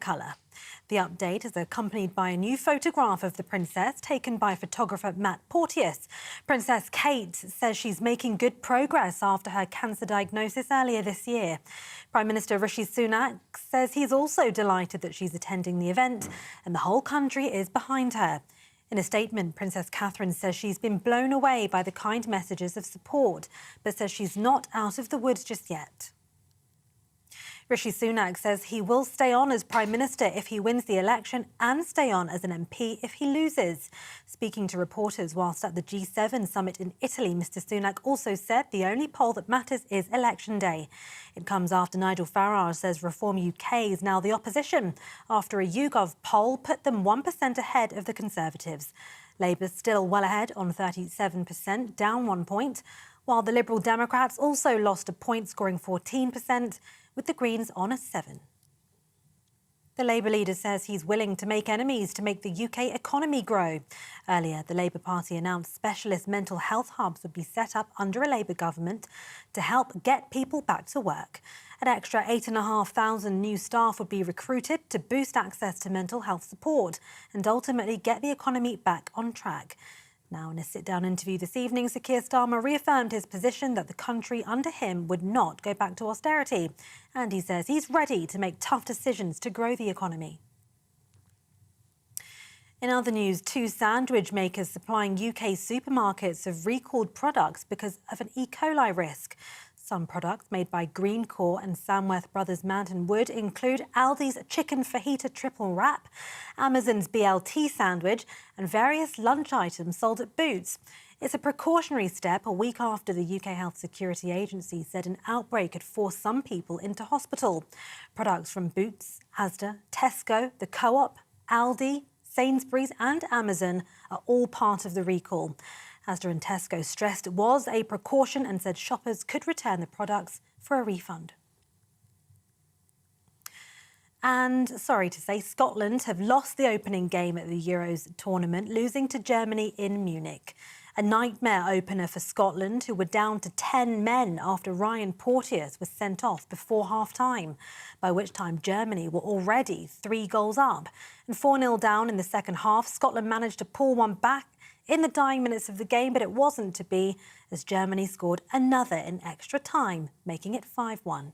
colour. The update is accompanied by a new photograph of the princess taken by photographer Matt Porteous. Princess Kate says she's making good progress after her cancer diagnosis earlier this year. Prime Minister Rishi Sunak says he's also delighted that she's attending the event and the whole country is behind her. In a statement, Princess Catherine says she's been blown away by the kind messages of support, but says she's not out of the woods just yet. Rishi Sunak says he will stay on as Prime Minister if he wins the election and stay on as an MP if he loses. Speaking to reporters whilst at the G7 summit in Italy, Mr Sunak also said the only poll that matters is election day. It comes after Nigel Farage says Reform UK is now the opposition after a YouGov poll put them 1% ahead of the Conservatives. Labour's still well ahead on 37%, down 1 point, while the Liberal Democrats also lost a point, scoring 14%, with the Greens on a 7. The Labour leader says he's willing to make enemies to make the UK economy grow. Earlier, the Labour Party announced specialist mental health hubs would be set up under a Labour government to help get people back to work. An extra 8,500 new staff would be recruited to boost access to mental health support and ultimately get the economy back on track. Now, in a sit-down interview this evening, Sir Keir Starmer reaffirmed his position that the country under him would not go back to austerity. And he says he's ready to make tough decisions to grow the economy. In other news, 2 sandwich makers supplying UK supermarkets have recalled products because of an E. coli risk. Some products made by Greencore and Samworth Brothers Mountain Wood include Aldi's chicken fajita triple wrap, Amazon's BLT sandwich and various lunch items sold at Boots. It's a precautionary step a week after the UK Health Security Agency said an outbreak had forced some people into hospital. Products from Boots, Asda, Tesco, the Co-op, Aldi, Sainsbury's and Amazon are all part of the recall. Asda and Tesco stressed it was a precaution and said shoppers could return the products for a refund. And sorry to say, Scotland have lost the opening game at the Euros tournament, losing to Germany in Munich. A nightmare opener for Scotland, who were down to 10 men after Ryan Porteous was sent off before half-time, by which time Germany were already 3 goals up. And 4-0 down in the second half, Scotland managed to pull one back in the dying minutes of the game, but it wasn't to be, as Germany scored another in extra time, making it 5-1.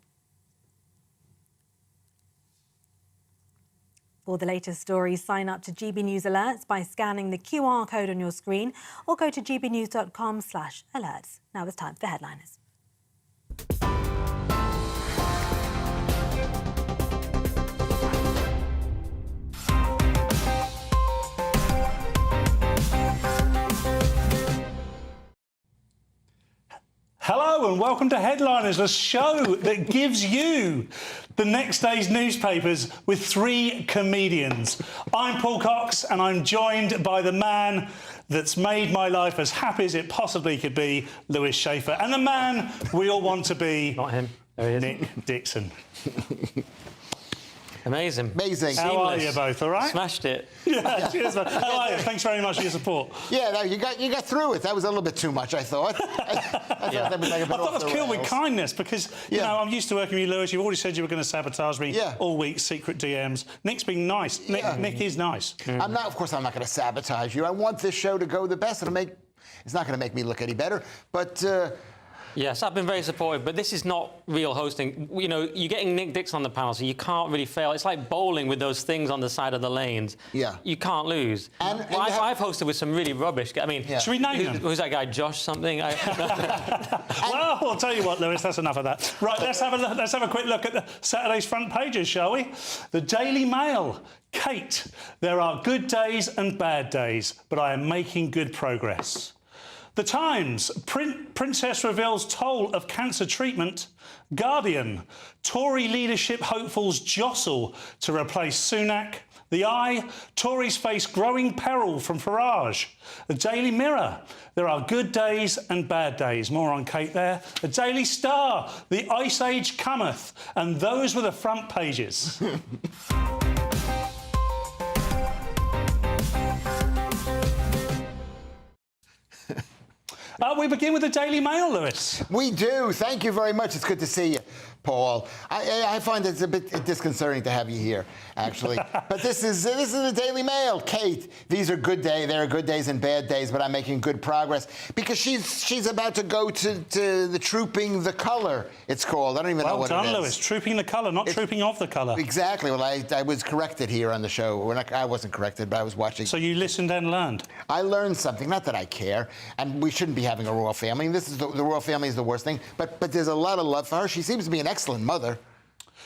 For the latest stories, sign up to GB News Alerts by scanning the QR code on your screen or go to gbnews.com/alerts. Now it's time for Headliners. Hello and welcome to Headliners, a show that gives you the next day's newspapers with 3 comedians. I'm Paul Cox and I'm joined by the man that's made my life as happy as it possibly could be, Lewis Schaefer, and the man we all want to be, not him, there he is, Nick Dixon. Amazing. Amazing. How are you both, all right? Smashed it. Yeah, cheers, man. How are you? Thanks very much for your support. Yeah, no, you got through it. That was a little bit too much, I thought. I thought that was like a bit I thought off it was the killed with rails. kindness because, you know, I'm used to working with you, Lewis. You've already said you were going to sabotage me all week, secret DMs. Nick's been nice. Nick is nice. I'm not, of course, I'm not going to sabotage you. I want this show to go the best. It's not going to make me look any better, but... Yes, I've been very supportive, but this is not real hosting. You know, you're getting Nick Dixon on the panel, so you can't really fail. It's like bowling with those things on the side of the lanes. Yeah. You can't lose. I've hosted with some really rubbish... I mean... Should we name them? Who's that guy, Josh something? Well, I'll tell you what, Lewis, that's enough of that. Right, let's have a quick look at the Saturday's front pages, shall we? The Daily Mail. Kate, there are good days and bad days, but I am making good progress. The Times, Princess reveals toll of cancer treatment. Guardian, Tory leadership hopefuls jostle to replace Sunak. The Eye, Tories face growing peril from Farage. The Daily Mirror, there are good days and bad days. More on Kate there. The Daily Star, the Ice Age cometh. And those were the front pages. We begin with the Daily Mail, Lewis. We do. Thank you very much. It's good to see you. Paul. I find it's a bit disconcerting to have you here, actually. But this is the Daily Mail. Kate, these are good days. There are good days and bad days, but I'm making good progress because she's about to go to the Trooping the Colour, it's called. I don't even know what it is. Well done, Lewis. Trooping the colour, not trooping of the colour. Exactly. Well, I was corrected here on the show. I wasn't corrected, but I was watching. So you listened and learned. I learned something. Not that I care, and we shouldn't be having a royal family. This is the royal family is the worst thing. But there's a lot of love for her. She seems to be an excellent mother.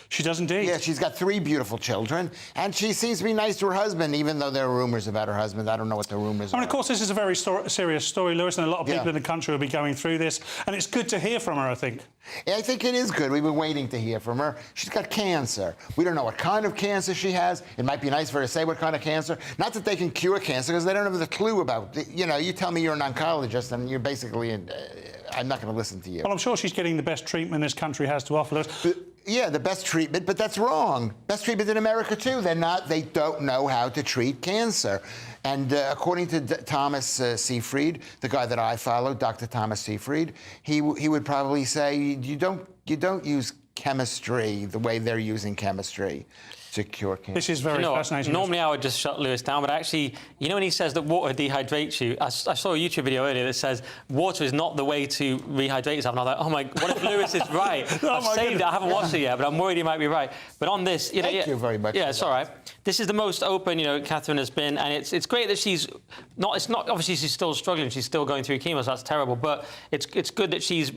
She does indeed. Yeah, she's got 3 beautiful children, and she seems to be nice to her husband, even though there are rumors about her husband. I don't know what the rumors are. I mean, of course, this is a very serious story, Lewis, and a lot of people in the country will be going through this, and it's good to hear from her, I think. Yeah, I think it is good. We've been waiting to hear from her. She's got cancer. We don't know what kind of cancer she has. It might be nice for her to say what kind of cancer. Not that they can cure cancer, because they don't have the clue about it. You know, you tell me you're an oncologist, and you're basically... I'm not going to listen to you. Well, I'm sure she's getting the best treatment this country has to offer, Lewis. Yeah, the best treatment, but that's wrong. Best treatment in America, too. They don't know how to treat cancer. And according to Thomas Seyfried, the guy that I follow, Dr. Thomas Seyfried, he would probably say you don't use chemistry the way they're using chemistry to cure cancer. This is very fascinating. Normally I would just shut Lewis down, but actually, you know when he says that water dehydrates you, I saw a YouTube video earlier that says water is not the way to rehydrate yourself. And I was like, oh my, what if Lewis is right? I've saved it, I haven't watched it yet, but I'm worried he might be right. But on this, you know... Thank you very much. Yeah, it's all right. This is the most open, you know, Catherine has been, and it's great that she's not... It's not... Obviously, she's still struggling. She's still going through chemo, so that's terrible. But it's good that she's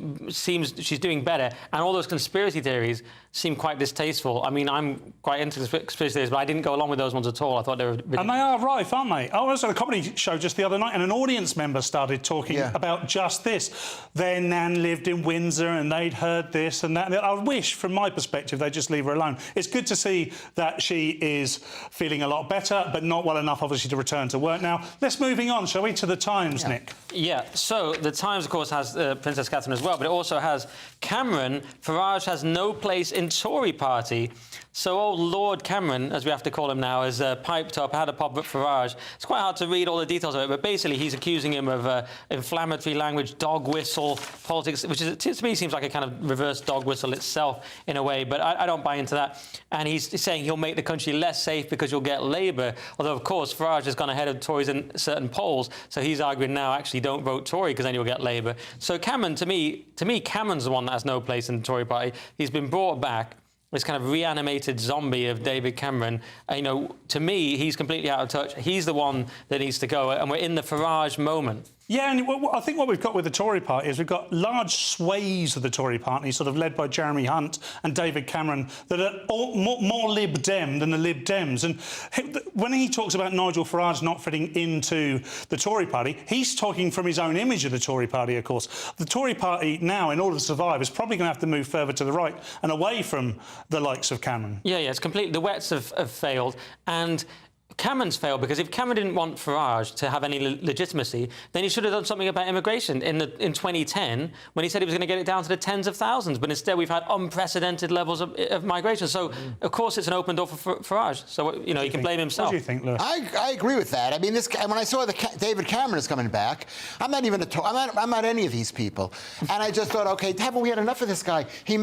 doing better. And all those conspiracy theories seem quite distasteful. I mean, I'm quite into conspiracy theories, but I didn't go along with those ones at all. I thought they were... And they are rife, aren't they? I was at a comedy show just the other night, and an audience member started talking about just this. Their nan lived in Windsor, and they'd heard this and that. And I wish, from my perspective, they'd just leave her alone. It's good to see that she is feeling a lot better, but not well enough, obviously, to return to work now. Let's moving on, shall we, to the Times, Nick? Yeah, so the Times, of course, has Princess Catherine as well, but it also has Cameron. Farage has no place in Tory party. So old Lord Cameron, as we have to call him now, has piped up, had a pop at Farage. It's quite hard to read all the details of it, but basically he's accusing him of inflammatory language, dog whistle politics, which is, to me seems like a kind of reverse dog whistle itself in a way, but I don't buy into that. And he's saying he'll make the country less safe because you'll get Labour, although, of course, Farage has gone ahead of Tories in certain polls, so he's arguing now, actually, don't vote Tory because then you'll get Labour. So Cameron, to me, Cameron's the one that has no place in the Tory party. He's been brought back. This kind of reanimated zombie of David Cameron. You know, to me, he's completely out of touch. He's the one that needs to go, and we're in the Farage moment. Yeah, and I think what we've got with the Tory party is we've got large swathes of the Tory party, sort of led by Jeremy Hunt and David Cameron, that are more Lib Dem than the Lib Dems. And when he talks about Nigel Farage not fitting into the Tory party, he's talking from his own image of the Tory party, of course. The Tory party now, in order to survive, is probably going to have to move further to the right and away from the likes of Cameron. Yeah, it's completely... The Wets have failed, and... Cameron's failed because if Cameron didn't want Farage to have any legitimacy, then he should have done something about immigration in 2010 when he said he was going to get it down to the tens of thousands. But instead, we've had unprecedented levels of migration. So, of course, it's an open door for Farage. So, you know, he can blame himself. What do you think, Lewis? I agree with that. I mean, when I saw David Cameron is coming back, I'm not any of these people, and I just thought, okay, haven't we had enough of this guy? He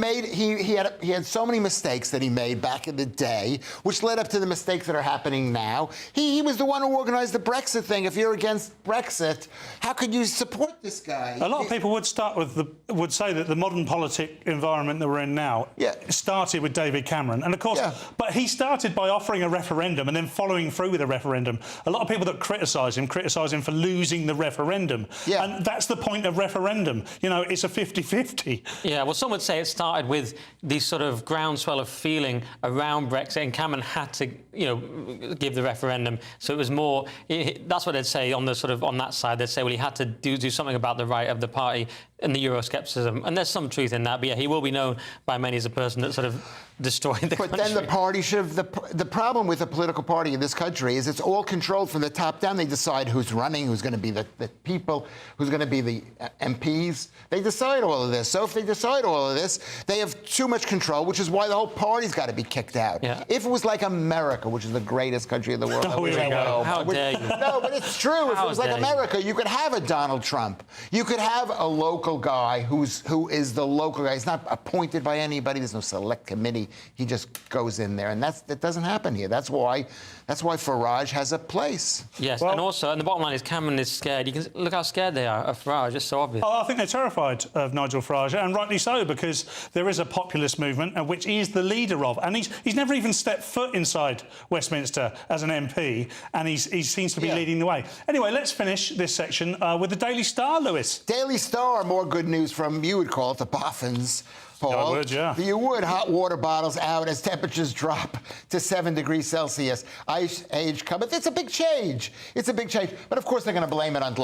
had so many mistakes that he made back in the day, which led up to the mistakes that are happening now. He was the one who organised the Brexit thing. If you're against Brexit, how could you support this guy? A lot of people would say that the modern politic environment that we're in now started with David Cameron. And, of course, but he started by offering a referendum and then following through with a referendum. A lot of people that criticise him for losing the referendum. Yeah. And that's the point of referendum. You know, it's a 50-50. Yeah, well, some would say it started with this sort of groundswell of feeling around Brexit, and Cameron had to, you know, give the referendum. So it was more... That's what they'd say on that side. They'd say, well, he had to do something about the right of the party and the Euroscepticism. And there's some truth in that. But, yeah, he will be known by many as a person that sort of destroyed the country. But then the party should have... The problem with a political party in this country is it's all controlled from the top down. They decide who's running, who's going to be the people, who's going to be the MPs. They decide all of this. So if they decide all of this, they have too much control, which is why the whole party's got to be kicked out. Yeah. If it was like America, which is the greatest country in the world... Oh, here we go. How dare you? No, but it's true. If it was like America, you could have a Donald Trump. You could have a local local guy who is the local guy. He's not appointed by anybody. There's no select committee. He just goes in there, and that doesn't happen here. That's why Farage has a place. Yes, Well, and the bottom line is Cameron is scared. You can look how scared they are of Farage. It's so obvious. Oh, I think they're terrified of Nigel Farage, and rightly so, because there is a populist movement, which he is the leader of, and he's never even stepped foot inside Westminster as an MP, and he seems to be leading the way. Anyway, let's finish this section with the Daily Star, Lewis. Daily Star, more good news from, you would call it, the boffins. Paul. I would, yeah. You would. Hot water bottles out as temperatures drop to 7 degrees Celsius. Ice age coming. It's a big change. It's a big change. But of course they're going to blame it on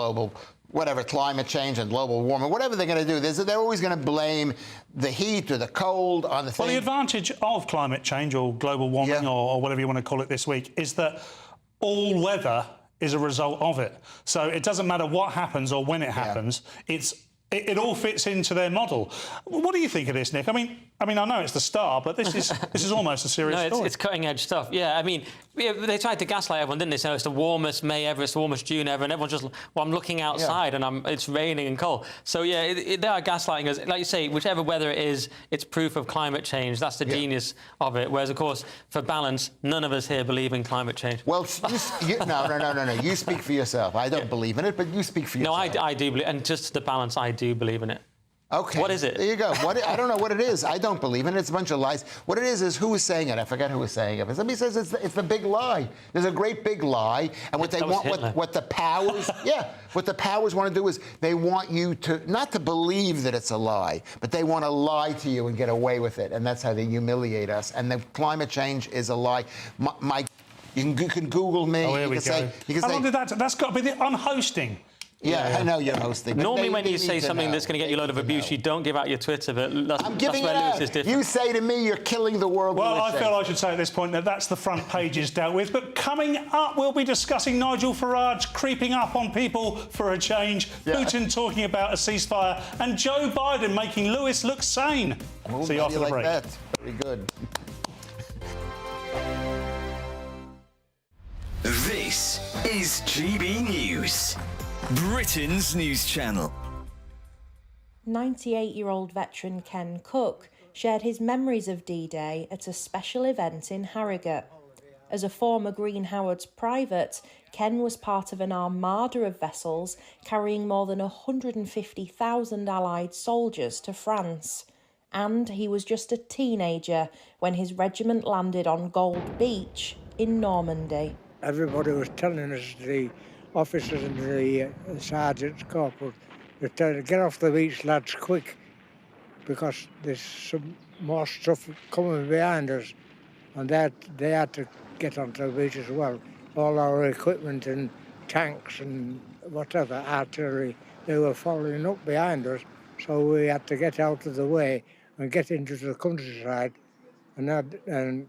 climate change and global warming, whatever they're going to do. They're always going to blame the heat or the cold on the thing. Well, the advantage of climate change or global warming or whatever you want to call it this week is that all weather is a result of it. So it doesn't matter what happens or when it happens. It all fits into their model. What do you think of this, Nick? I mean, I know it's the Star, but this is almost a serious story. It's cutting-edge stuff. Yeah, I mean, they tried to gaslight everyone, didn't they? So it's the warmest May ever, it's the warmest June ever, and everyone's just, well, I'm looking outside and it's raining and cold. So, yeah, they are gaslighting us. Like you say, whichever weather it is, it's proof of climate change. That's the genius of it. Whereas, of course, for balance, none of us here believe in climate change. Well, no. You speak for yourself. I don't believe in it, but you speak for yourself. No, I do believe, and just the balance, I do believe in it. Okay. What is it? There you go. I don't know what it is. I don't believe in it. It's a bunch of lies. What it is who was saying it? I forget who was saying it. Somebody says it's the big lie. There's a great big lie, and what they want, what the powers, what the powers want to do is they want you to not to believe that it's a lie, but they want to lie to you and get away with it, and that's how they humiliate us. And the climate change is a lie. You can Google me. Oh, here we go. How long did that's got to be the unhosting. Yeah, I know you're hosting. Normally, when you say something that's going to get you a load of abuse, you don't give out your Twitter, but I'm giving that's where it Lewis out. is different. You say to me, you're killing the world. Well, I feel I should say at this point that that's the front pages dealt with. But coming up, we'll be discussing Nigel Farage creeping up on people for a change, Putin talking about a ceasefire, and Joe Biden making Lewis look sane. See you after the break. That. Very good. This is GB News, Britain's news channel. 98-year-old veteran Ken Cook shared his memories of D-Day at a special event in Harrogate. As a former Green Howards private, Ken was part of an armada of vessels carrying more than 150,000 Allied soldiers to France. And he was just a teenager when his regiment landed on Gold Beach in Normandy. Everybody was telling us, the officers and the sergeants, corporals, they said, get off the beach, lads, quick, because there's some more stuff coming behind us. And they had to get onto the beach as well. All our equipment and tanks and whatever, artillery, they were following up behind us, so we had to get out of the way and get into the countryside and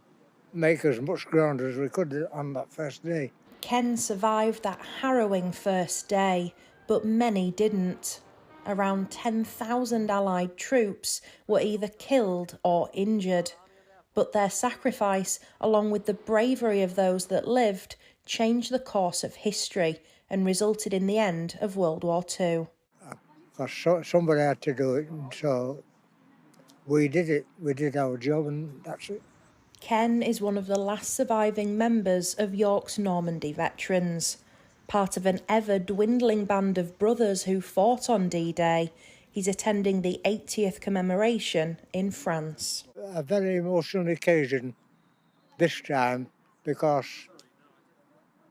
make as much ground as we could on that first day. Ken survived that harrowing first day, but many didn't. Around 10,000 Allied troops were either killed or injured. But their sacrifice, along with the bravery of those that lived, changed the course of history and resulted in the end of World War II. Because somebody had to do it, and so we did it. We did our job, and that's it. Ken is one of the last surviving members of York's Normandy veterans. Part of an ever-dwindling band of brothers who fought on D-Day, he's attending the 80th commemoration in France. A very emotional occasion this time, because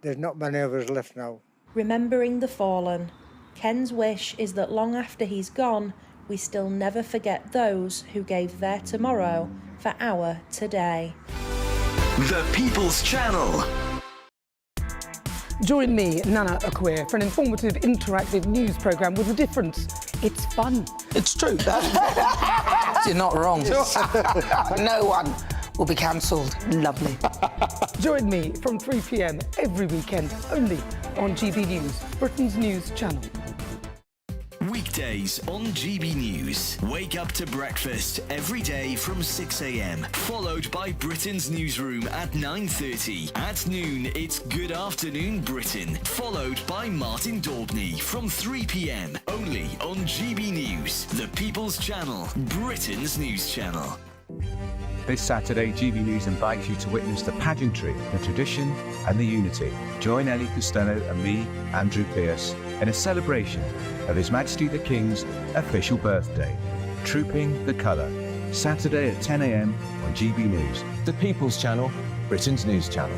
there's not many of us left now. Remembering the fallen, Ken's wish is that long after he's gone, we still never forget those who gave their tomorrow for our today. The People's Channel. Join me, Nana Akwe, for an informative, interactive news programme with a difference. It's fun. It's true. You're not wrong. No one will be cancelled. Lovely. Join me from 3 p.m. every weekend, only on GB News, Britain's news channel. Weekdays weekdays on GB News. Wake up to breakfast every day from 6 a.m, followed by Britain's newsroom at 9:30. At noon, it's Good Afternoon Britain, followed by Martin Daubney from 3 p.m, only on GB News, the People's Channel, Britain's news channel. This Saturday, GB News invites you to witness the pageantry, the tradition and the unity. Join Ellie Costello and me, Andrew Pearce, in a celebration of His Majesty the King's official birthday. Trooping the Colour, Saturday at 10 a.m. on GB News, the People's Channel, Britain's news channel.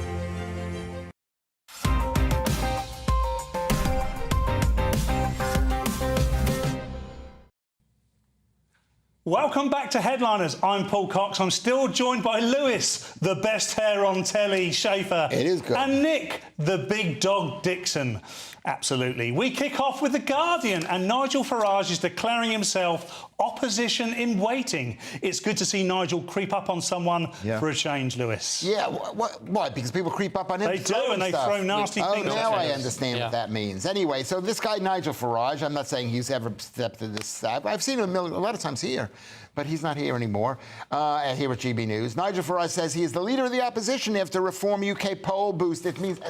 Welcome back to Headliners. I'm Paul Cox. I'm still joined by Lewis, the best hair on telly, Schaefer. It is good. And Nick, the big dog Dixon. Absolutely. We kick off with The Guardian, and Nigel Farage is declaring himself opposition in waiting. It's good to see Nigel creep up on someone for a change, Lewis. Yeah, what? Because people creep up on him? They do, and they throw nasty things at now him. I understand what that means. Anyway, so this guy, Nigel Farage, I'm not saying he's ever stepped to this side. I've seen him a lot of times here, but he's not here anymore, here at GB News. Nigel Farage says he is the leader of the opposition after Reform UK poll boost. It means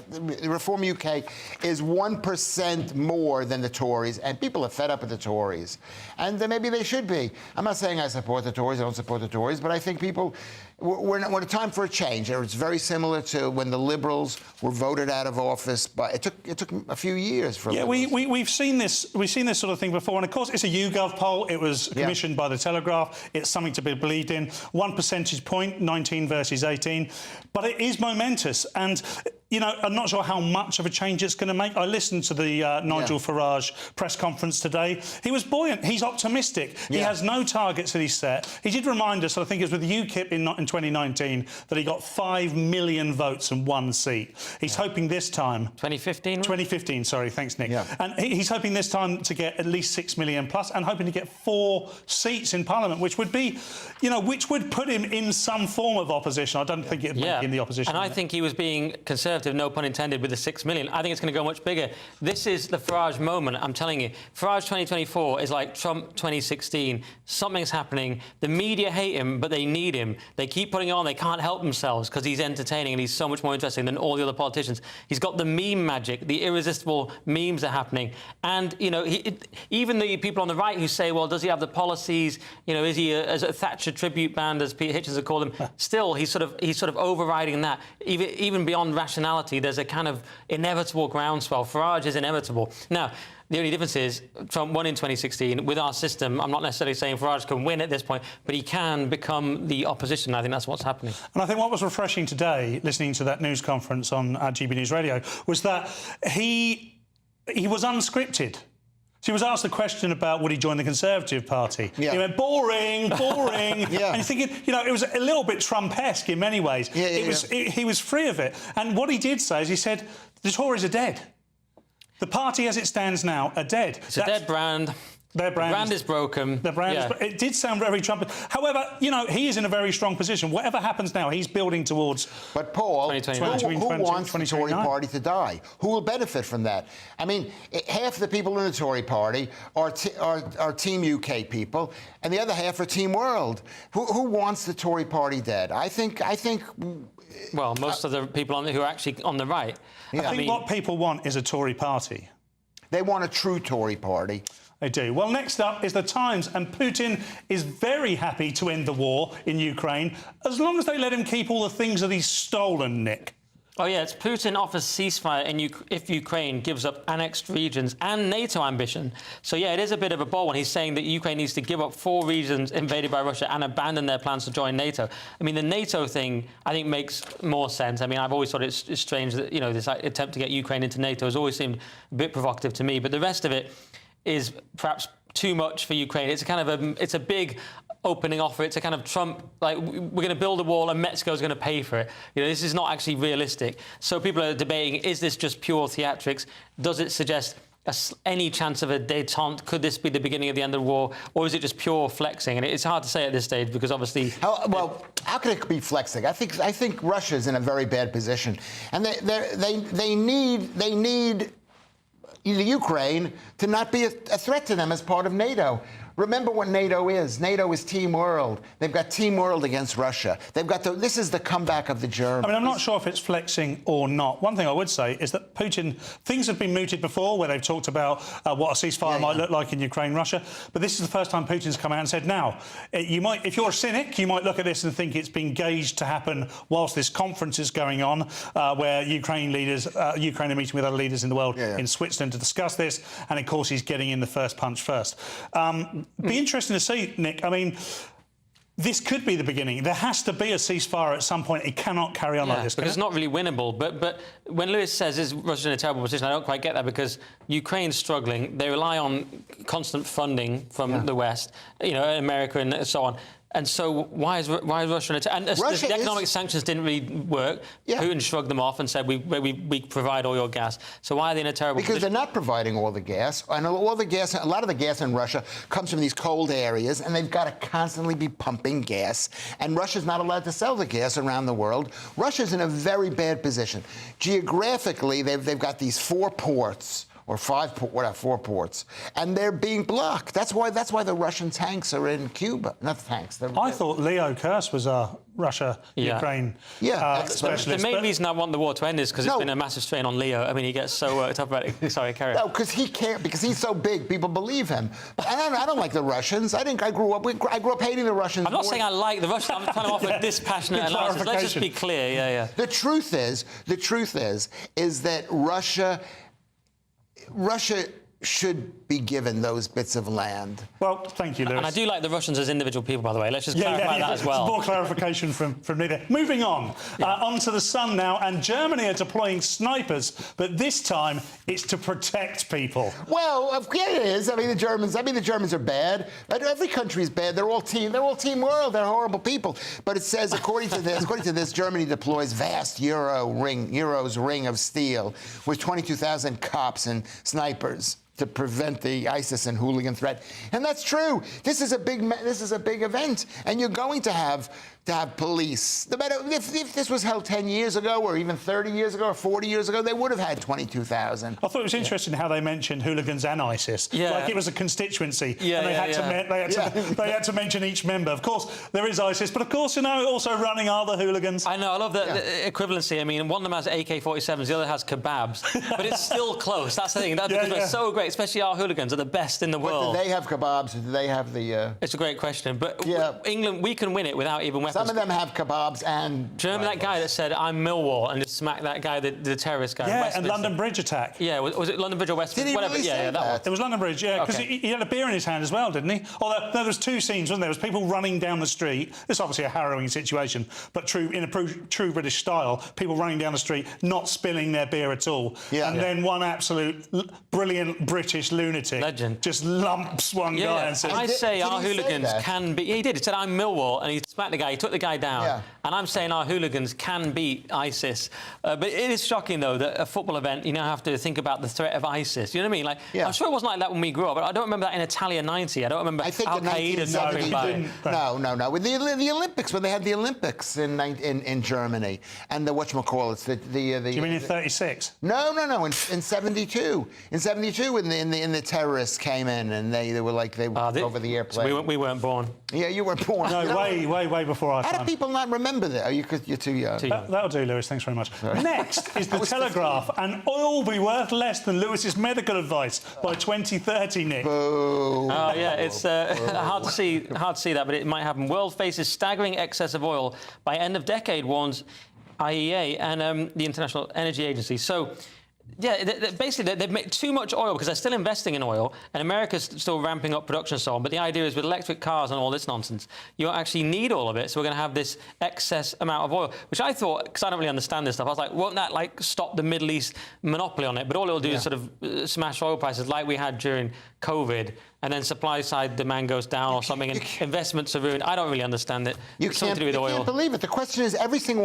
Reform UK is 1% more than the Tories, and people are fed up with the Tories. And maybe they should be. I'm not saying I support the Tories, I don't support the Tories, but I think people, we're time for a change. It's very similar to when the Liberals were voted out of office, but it took a few years for we've seen this sort of thing before, and of course it's a YouGov poll. It was commissioned by the Telegraph. It's something to be believed in. 1 percentage point, 19 versus 18, but it is momentous. And you know, I'm not sure how much of a change it's going to make. I listened to the Nigel Farage press conference today. He was buoyant. He's optimistic. He has no targets that he's set. He did remind us, I think it was with UKIP in 2019, that he got 5 million votes and 1 seat. He's hoping this time... 2015? 2015, sorry. Thanks, Nick. And he's hoping this time to get at least 6 million plus, and hoping to get 4 seats in Parliament, which would be, you know, which would put him in some form of opposition. I don't think it would make him the opposition. And I think he was being conservative, no pun intended, with the 6 million. I think it's going to go much bigger. This is the Farage moment, I'm telling you. Farage 2024 is like Trump 2016. Something's happening. The media hate him, but they need him. They keep putting on. They can't help themselves because he's entertaining and he's so much more interesting than all the other politicians. He's got the meme magic. The irresistible memes are happening. And, you know, even the people on the right who say, well, does he have the policies? You know, is he a Thatcher tribute band, as Peter Hitchens would call him? Still, he's sort of overriding that. Even beyond rationality, there's a kind of inevitable groundswell. Farage is inevitable. Now, the only difference is Trump won in 2016. With our system, I'm not necessarily saying Farage can win at this point, but he can become the opposition. I think that's what's happening. And I think what was refreshing today, listening to that news conference on GB News Radio, was that he was unscripted. So he was asked a question about would he join the Conservative Party. He went, boring, boring. And you're thinking, you know, it was a little bit Trump-esque in many ways. He was free of it. And what he did say is he said, the Tories are dead. The party as it stands now are dead. It's a dead brand. Their brand is broken. The brand is it did sound very Trump. However, you know, he is in a very strong position. Whatever happens now, he's building towards... But, Paul, who wants the Tory party to die? Who will benefit from that? I mean, half the people in the Tory party are Team UK people, and the other half are Team World. Who wants the Tory party dead? I think... Well, most of the people who are actually on the right. I think what people want is a Tory party. They want a true Tory party. They do. Well, next up is The Times, and Putin is very happy to end the war in Ukraine, as long as they let him keep all the things that he's stolen, Nick. Oh, yeah, it's Putin offers ceasefire if Ukraine gives up annexed regions and NATO ambition. So, yeah, it is a bit of a bold one. He's saying that Ukraine needs to give up 4 regions invaded by Russia and abandon their plans to join NATO. I mean, the NATO thing, I think, makes more sense. I mean, I've always thought it's strange that, you know, this attempt to get Ukraine into NATO has always seemed a bit provocative to me. But the rest of it is perhaps too much for Ukraine. It's a kind of it's a big opening offer. It's a kind of Trump, like, we're going to build a wall and Mexico's going to pay for it. You know, this is not actually realistic. So people are debating, is this just pure theatrics? Does it suggest any chance of a détente? Could this be the beginning of the end of the war? Or is it just pure flexing? And it's hard to say at this stage because obviously... How could it be flexing? I think Russia's in a very bad position. And they need... Ukraine to not be a threat to them as part of NATO. Remember what NATO is. NATO is Team World. They've got Team World against Russia. They've got this is the comeback of the Germans. I mean, I'm not sure if it's flexing or not. One thing I would say is that Putin, things have been mooted before where they've talked about what a ceasefire might look like in Ukraine, Russia. But this is the first time Putin's come out and said, now, you might, if you're a cynic, you might look at this and think it's been gauged to happen whilst this conference is going on, where Ukraine are meeting with other leaders in the world in Switzerland to discuss this. And of course, he's getting in the first punch first. Be interesting to see, Nick. I mean, this could be the beginning. There has to be a ceasefire at some point. It cannot carry on like this. Because it's not really winnable. But when Lewis says, is Russia in a terrible position, I don't quite get that, because Ukraine's struggling. They rely on constant funding from the West, you know, America and so on. And so why is Russia in a... And the economic sanctions didn't really work. Putin shrugged them off and said, we provide all your gas. So why are they in a terrible position? Because they're not providing all the gas. And a lot of the gas in Russia comes from these cold areas, and they've got to constantly be pumping gas. And Russia's not allowed to sell the gas around the world. Russia's in a very bad position. Geographically, they've got these 4 ports. Or 4 ports, and they're being blocked. That's why the Russian tanks are in Cuba. Not the tanks. I thought Leo Kearse was a Russia-Ukraine specialist. The main reason I want the war to end is because it's been a massive strain on Leo. I mean, he gets so worked up about it. Sorry, carry on. No, because he can't. Because he's so big, people believe him. And I don't like the Russians. I grew up hating the Russians. I'm not saying I like the Russians. I'm trying to offer dispassionate analysis. Let's just be clear. The truth is that Russia should be given those bits of land. Well, thank you, Lewis. And I do like the Russians as individual people, by the way. Let's just clarify that as well. More clarification from me there. Moving on. On to the sun now, and Germany are deploying snipers, but this time it's to protect people. Well, it is. I mean, the Germans are bad. Every country's bad. They're all Team World. They're horrible people. But it says, according to this, Germany deploys vast Euro's ring of steel with 22,000 cops and snipers to prevent the ISIS and hooligan threat. And that's true. This is a big event, and you're going to have police. No matter if this was held 10 years ago, or even 30 years ago, or 40 years ago, they would have had 22,000. I thought it was interesting how they mentioned hooligans and ISIS. Like it was a constituency. And they had to mention each member. Of course, there is ISIS, but of course, you know, also running are the hooligans. I know. I love the equivalency. I mean, one of them has AK-47s, the other has kebabs, but it's still close. That's the thing. Because we're so great, especially our hooligans are the best in the world. Do they have kebabs? Or do they have the? It's a great question, but England, we can win it without even weapons. Some of them have kebabs and... Remember that guy that said, I'm Millwall, and just smacked that guy, the terrorist guy? Yeah, and London Bridge attack. Yeah, was it London Bridge or Westminster? Did he Whatever. really say that one. It was London Bridge, because he had a beer in his hand as well, didn't he? Although there was 2 scenes, wasn't there? There was people running down the street. This is obviously a harrowing situation, but in a true British style, people running down the street, not spilling their beer at all. And then one absolute brilliant British lunatic just lumps one guy and says... I say our hooligans can be... Yeah, he did. He said, I'm Millwall, and he smacked the guy. He took the guy down. And I'm saying our hooligans can beat ISIS. But it is shocking, though, that a football event, you now have to think about the threat of ISIS. You know what I mean? Like, I'm sure it wasn't like that when we grew up, but I don't remember that in Italia 90. I don't remember Al-Qaeda dropping by. No. With the Olympics, when they had the Olympics in Germany, and the whatchamacallits, Do you mean in 36? No. In 72. In 72, when the terrorists came in, and they were over the airplane. So we weren't born. Yeah, you weren't born. No, way before our time. How do people not remember that? You're too young. That'll do, Lewis. Thanks very much. Next is the Telegraph, and oil will be worth less than Lewis's medical advice by 2030, Nick. Boo. Oh, yeah, it's hard to see that, but it might happen. World faces staggering excess of oil by end of decade, warns IEA and the International Energy Agency. So... Yeah, basically, they've made too much oil because they're still investing in oil, and America's still ramping up production and so on. But the idea is with electric cars and all this nonsense, you don't actually need all of it. So we're going to have this excess amount of oil, which I thought, because I don't really understand this stuff, I was like, won't that, stop the Middle East monopoly on it? But all it'll do is sort of smash oil prices like we had during COVID, and then supply-side demand goes down or something, and investments are ruined. I don't really understand it. It's something to do with oil. You can't believe it. The question is, everything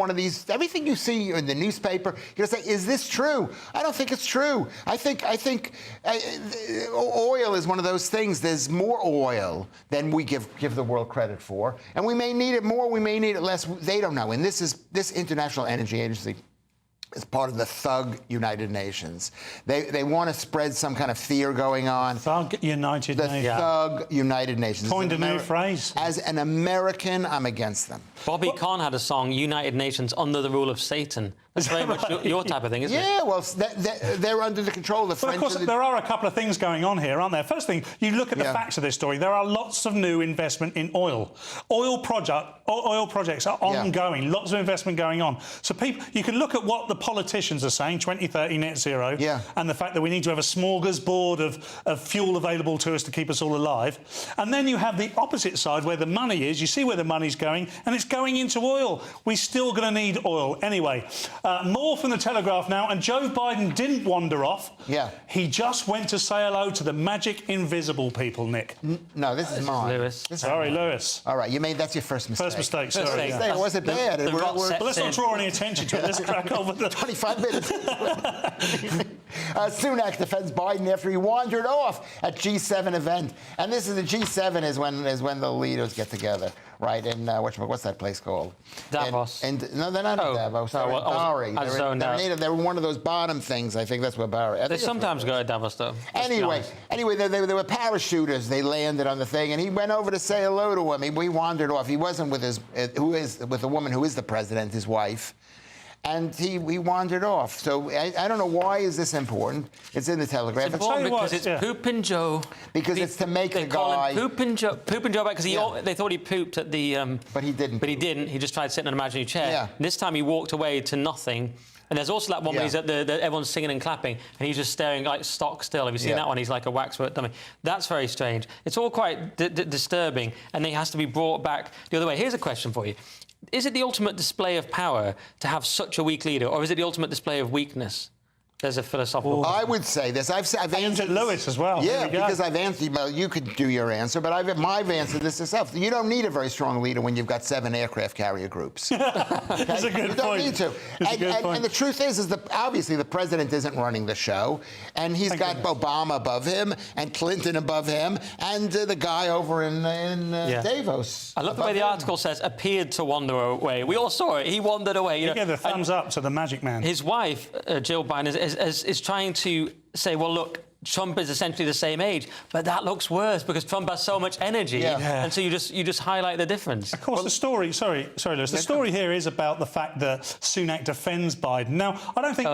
you see in the newspaper, you're going to say, is this true? I don't think it's true. I think oil is one of those things. There's more oil than we give the world credit for, and we may need it more, we may need it less. They don't know. And this International Energy Agency is part of the thug United Nations. They want to spread some kind of fear going on. Thug United Nations. The Thug United Nations. Coined a new phrase. As an American, I'm against them. Bobby Conn had a song, United Nations Under the Rule of Satan. That's very much your type of thing, isn't it? Yeah, well, they're under the control of the French. Of course, there are a couple of things going on here, aren't there? First thing, you look at the facts of this story. There are lots of new investment in oil. Oil projects are ongoing. Lots of investment going on. So you can look at what the politicians are saying, 2030 net zero, and the fact that we need to have a smorgasbord of fuel available to us to keep us all alive. And then you have the opposite side where the money is. You see where the money's going, and it's going into oil. We're still going to need oil. Anyway, more from the Telegraph now, and Joe Biden didn't wander off. Yeah. He just went to say hello to the magic invisible people, Nick. No, this is mine. Lewis. Sorry, Lewis. All right, that's your first mistake. First mistake, sorry. It wasn't bad. Let's not draw any attention to it. Let's crack on with the 25 minutes. Sunak defends Biden after he wandered off at G7 event. And this is the G7 is when the leaders get together, right? In what's that place called? Davos. No, they're not in Davos. Bari. They're one of those bottom things. I think that's what Bari. They sometimes go to Davos, though. Anyway, there were parachuters. They landed on the thing, and he went over to say hello to him. He wandered off. He wasn't with with the woman who is the president, his wife. And he wandered off. So I don't know, why is this important? It's in the Telegraph. It's important because it's Poopin' Joe. Because it's to make the guy... They call him Poopin' Joe because they thought he pooped at the... But he didn't. But he didn't. He just tried to sit in an imaginary chair. Yeah. This time he walked away to nothing. And there's also that one where he's at everyone's singing and clapping, and he's just staring like stock still. Have you seen that one? He's like a waxwork dummy. That's very strange. It's all quite disturbing, and he has to be brought back the other way. Here's a question for you. Is it the ultimate display of power to have such a weak leader, or is it the ultimate display of weakness? There's a philosophical question. I would say this. I've answered Lewis as well. Yeah, because I've answered. Well, you could do your answer, but I've answered this yourself. You don't need a very strong leader when you've got 7 aircraft carrier groups. That's a good point. You don't need to. And the truth is obviously the president isn't running the show, and he's got Obama above him, and Clinton above him, and the guy over in Davos. I love the way the article says appeared to wander away. We all saw it. He wandered away. You gave the thumbs up to the magic man. His wife, Jill Biden, is trying to say, well, look, Trump is essentially the same age, but that looks worse because Trump has so much energy, and so you just highlight the difference. Of course, the story. Sorry, Lewis. The story here is about the fact that Sunak defends Biden. Now, I don't think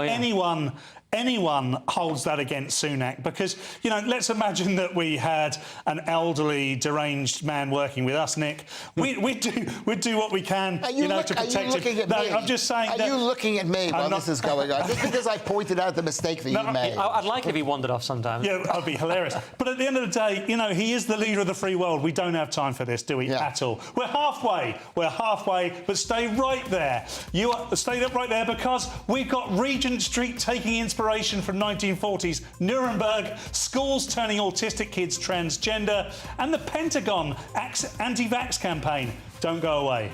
anyone holds that against Sunak because, let's imagine that we had an elderly, deranged man working with us, Nick. We'd do what we can, to protect him. I'm just saying. Are you looking at me while this is going on? Just because I pointed out the mistake that you made. I'd like it if he wandered off sometimes. Yeah, that'd be hilarious. But at the end of the day, he is the leader of the free world. We don't have time for this, do we? At all. We're halfway, but stay right there. Stay right there because we've got Regent Street taking inspiration from 1940s, Nuremberg, schools turning autistic kids transgender, and the Pentagon anti-vax campaign. Don't go away.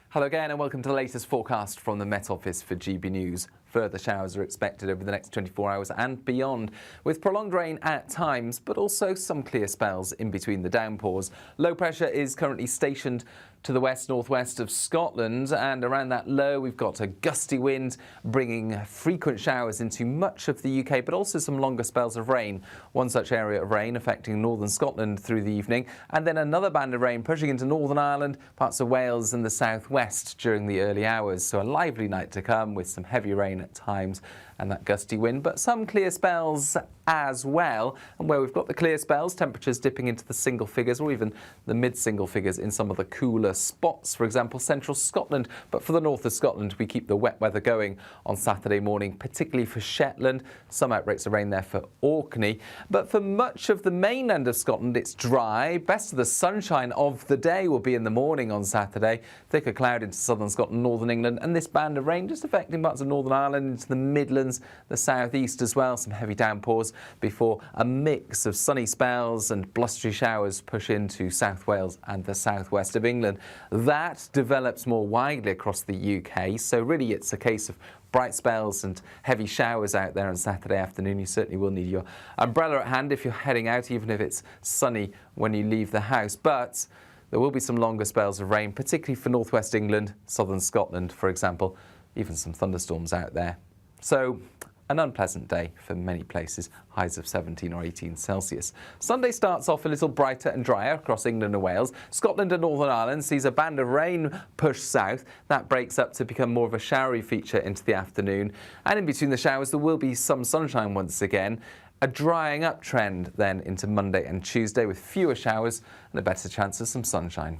Hello again and welcome to the latest forecast from the Met Office for GB News. Further showers are expected over the next 24 hours and beyond, with prolonged rain at times, but also some clear spells in between the downpours. Low pressure is currently stationed to the west-northwest of Scotland, and around that low we've got a gusty wind bringing frequent showers into much of the UK, but also some longer spells of rain. One such area of rain affecting northern Scotland through the evening, and then another band of rain pushing into Northern Ireland, parts of Wales and the southwest during the early hours. So a lively night to come with some heavy rain at times and that gusty wind, but some clear spells as well. And where we've got the clear spells, temperatures dipping into the single figures or even the mid-single figures in some of the cooler spots, for example, central Scotland. But for the north of Scotland, we keep the wet weather going on Saturday morning, particularly for Shetland. Some outbreaks of rain there for Orkney. But for much of the mainland of Scotland, it's dry. Best of the sunshine of the day will be in the morning on Saturday. Thicker cloud into southern Scotland, northern England, and this band of rain just affecting parts of Northern Ireland, into the Midlands, the southeast as well. Some heavy downpours before a mix of sunny spells and blustery showers push into South Wales and the southwest of England. That develops more widely across the UK, so really it's a case of bright spells and heavy showers out there on Saturday afternoon. You certainly will need your umbrella at hand if you're heading out, even if it's sunny when you leave the house. But There will be some longer spells of rain, particularly for northwest England, southern Scotland, for example, even some thunderstorms out there. So, an unpleasant day for many places, highs of 17 or 18 Celsius. Sunday starts off a little brighter and drier across England and Wales. Scotland and Northern Ireland sees a band of rain push south. That breaks up to become more of a showery feature into the afternoon. And in between the showers, there will be some sunshine once again. A drying up trend then into Monday and Tuesday with fewer showers and a better chance of some sunshine.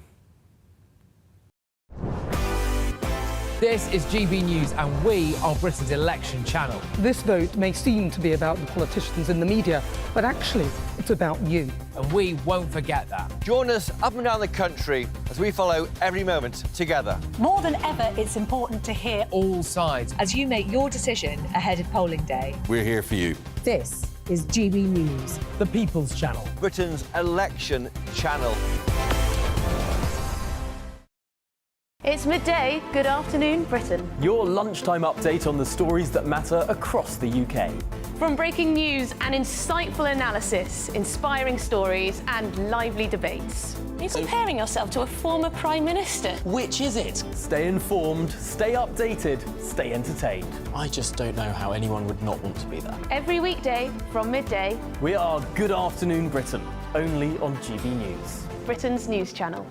This is GB News and we are Britain's election channel. This vote may seem to be about the politicians in the media, but actually it's about you. And we won't forget that. Join us up and down the country as we follow every moment together. More than ever, it's important to hear all sides as you make your decision ahead of polling day. We're here for you. This is GB News, the People's Channel, Britain's election channel. It's midday. Good afternoon, Britain. Your lunchtime update on the stories that matter across the UK. From breaking news and insightful analysis, inspiring stories and lively debates. Are you comparing yourself to a former Prime Minister? Which is it? Stay informed, stay updated, stay entertained. I just don't know how anyone would not want to be there. Every weekday from midday. We are Good Afternoon Britain, only on GB News, Britain's news channel.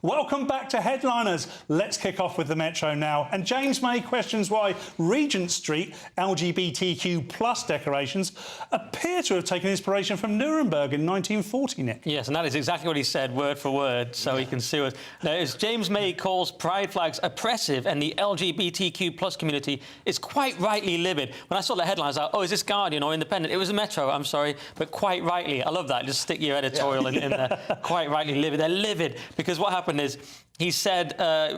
Welcome back to Headliners. Let's kick off with the Metro now. And James May questions why Regent Street LGBTQ plus decorations appear to have taken inspiration from Nuremberg in 1940, Nick. Yes, and that is exactly what he said, word for word, so he can sue us. Now, as James May calls pride flags oppressive and the LGBTQ plus community is quite rightly livid. When I saw the headlines, I was like, oh, is this Guardian or Independent? It was a Metro, I'm sorry, but quite rightly. I love that. Just stick your editorial in there. Quite rightly livid. They're livid because what happened is he said,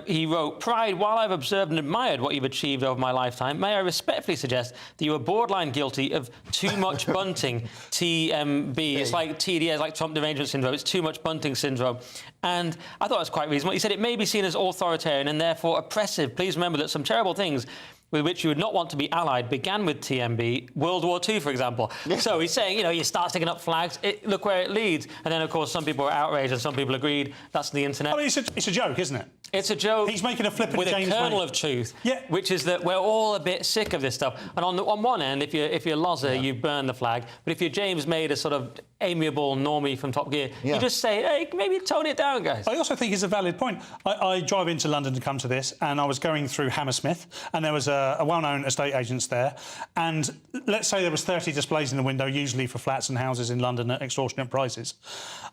he wrote, Pride, while I've observed and admired what you've achieved over my lifetime, may I respectfully suggest that you are borderline guilty of too much bunting, TMB. It's like TDS, like Trump derangement syndrome. It's too much bunting syndrome. And I thought it was quite reasonable. He said it may be seen as authoritarian and therefore oppressive. Please remember that some terrible things with which you would not want to be allied began with TMB, World War II, for example. So he's saying, you know, you start sticking up flags, look where it leads. And then, of course, some people were outraged and some people agreed. That's the internet. I mean, it's a joke, isn't it? It's a joke. He's making a flippant with James a kernel May. of truth, which is that we're all a bit sick of this stuff. And on one end, if you're Loza, you burn the flag. But if you're James May, a sort of amiable normie from Top Gear, you just say, hey, maybe tone it down, guys. I also think it's a valid point. I drive into London to come to this, and I was going through Hammersmith, and there was a well-known estate agents there, and let's say there was 30 displays in the window, usually for flats and houses in London at extortionate prices.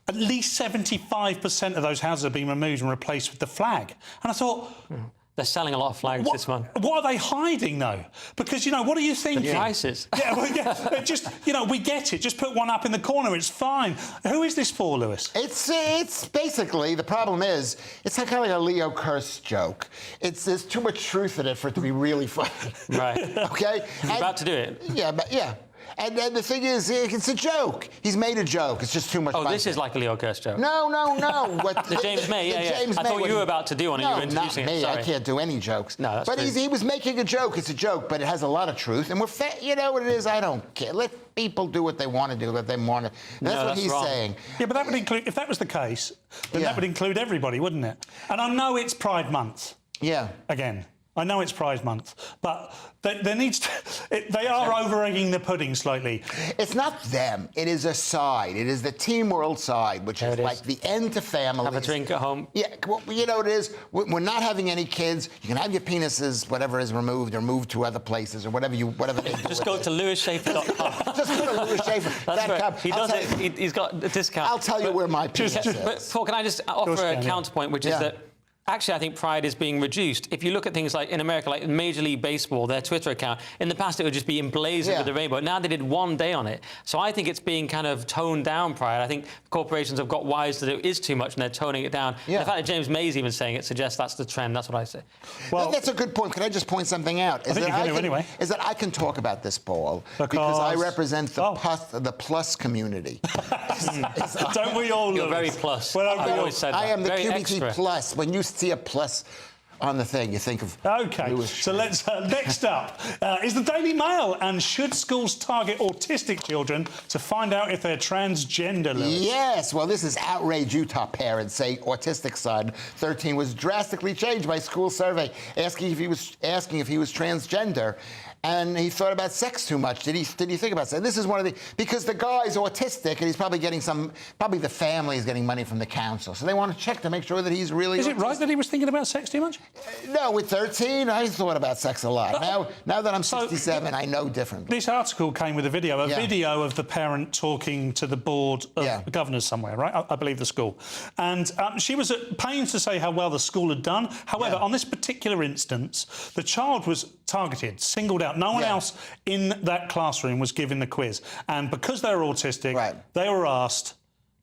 At least 75% of those houses have been removed and replaced with the flag. And I thought... They're selling a lot of flags this month. What are they hiding, though? Because, you know, what are you thinking? The prices. Yeah, well, yeah, just, you know, we get it. Just put one up in the corner. It's fine. Who is this for, Lewis? It's basically, the problem is, it's like kind of like a Leo Kearse joke. There's too much truth in it for it to be really fun. Right. OK? He's about to do it. Yeah, but yeah. And then the thing is, it's a joke. He's made a joke. It's just too much fun. Oh, this is like a Leo Kearse joke. No. The James May, I thought you were about to do one and you were introducing not me. it. Sorry. I can't do any jokes. No, that's but true. he was making a joke. It's a joke, but it has a lot of truth. And you know what it is? I don't care. Let people do what they want to do, what they want to. That's what he's saying. Yeah, but that would include, if that was the case, then that would include everybody, wouldn't it? And I know it's Pride Month. Yeah. Again. I know it's Pride Month, but there needs to... they are over-egging the pudding slightly. It's not them. It is a side. It is the Team World side, which is like the end to families. Have a drink at home. Yeah, well, you know what it is? We're not having any kids. You can have your penises, whatever is removed, or moved to other places, or whatever they do. Just go to lewisschaffer.com. Just go to lewisschaffer.com. He does it. He's got a discount. I'll tell you where my penis is. But, Paul, can I just offer a counterpoint, which is that actually, I think pride is being reduced. If you look at things like in America, like Major League Baseball, their Twitter account, in the past it would just be emblazoned with the rainbow. Now they did one day on it. So I think it's being kind of toned down, pride. I think corporations have got wise that it is too much and they're toning it down. Yeah. The fact that James May's even saying it suggests that's the trend. That's what I say. Well, that's a good point. Can I just point something out? Is that I can talk about this, Paul, because I represent the plus community. Don't we all? You're very plus. Well, I've always said that. I am the very QBT extra. plus. When you see a plus on the thing, you think of... OK, so let's... next up is the Daily Mail. And should schools target autistic children to find out if they're transgender, Lewis? Yes, well, this is outrage. Utah parents say autistic son, 13, was drastically changed by school survey, asking if he was transgender. And he thought about sex too much. Did he think about sex? This is one of the... Because the guy's autistic, and he's probably getting probably the family is getting money from the council. So they want to check to make sure that he's really... Is it right that he was thinking about sex too much? No, with 13, I thought about sex a lot. Now that I'm 67, I know differently. This article came with a video of the parent talking to the board of governors somewhere, right? I believe the school. And she was at pains to say how well the school had done. However, on this particular instance, the child was targeted, singled out. No one else in that classroom was given the quiz. And because they were autistic, they were asked,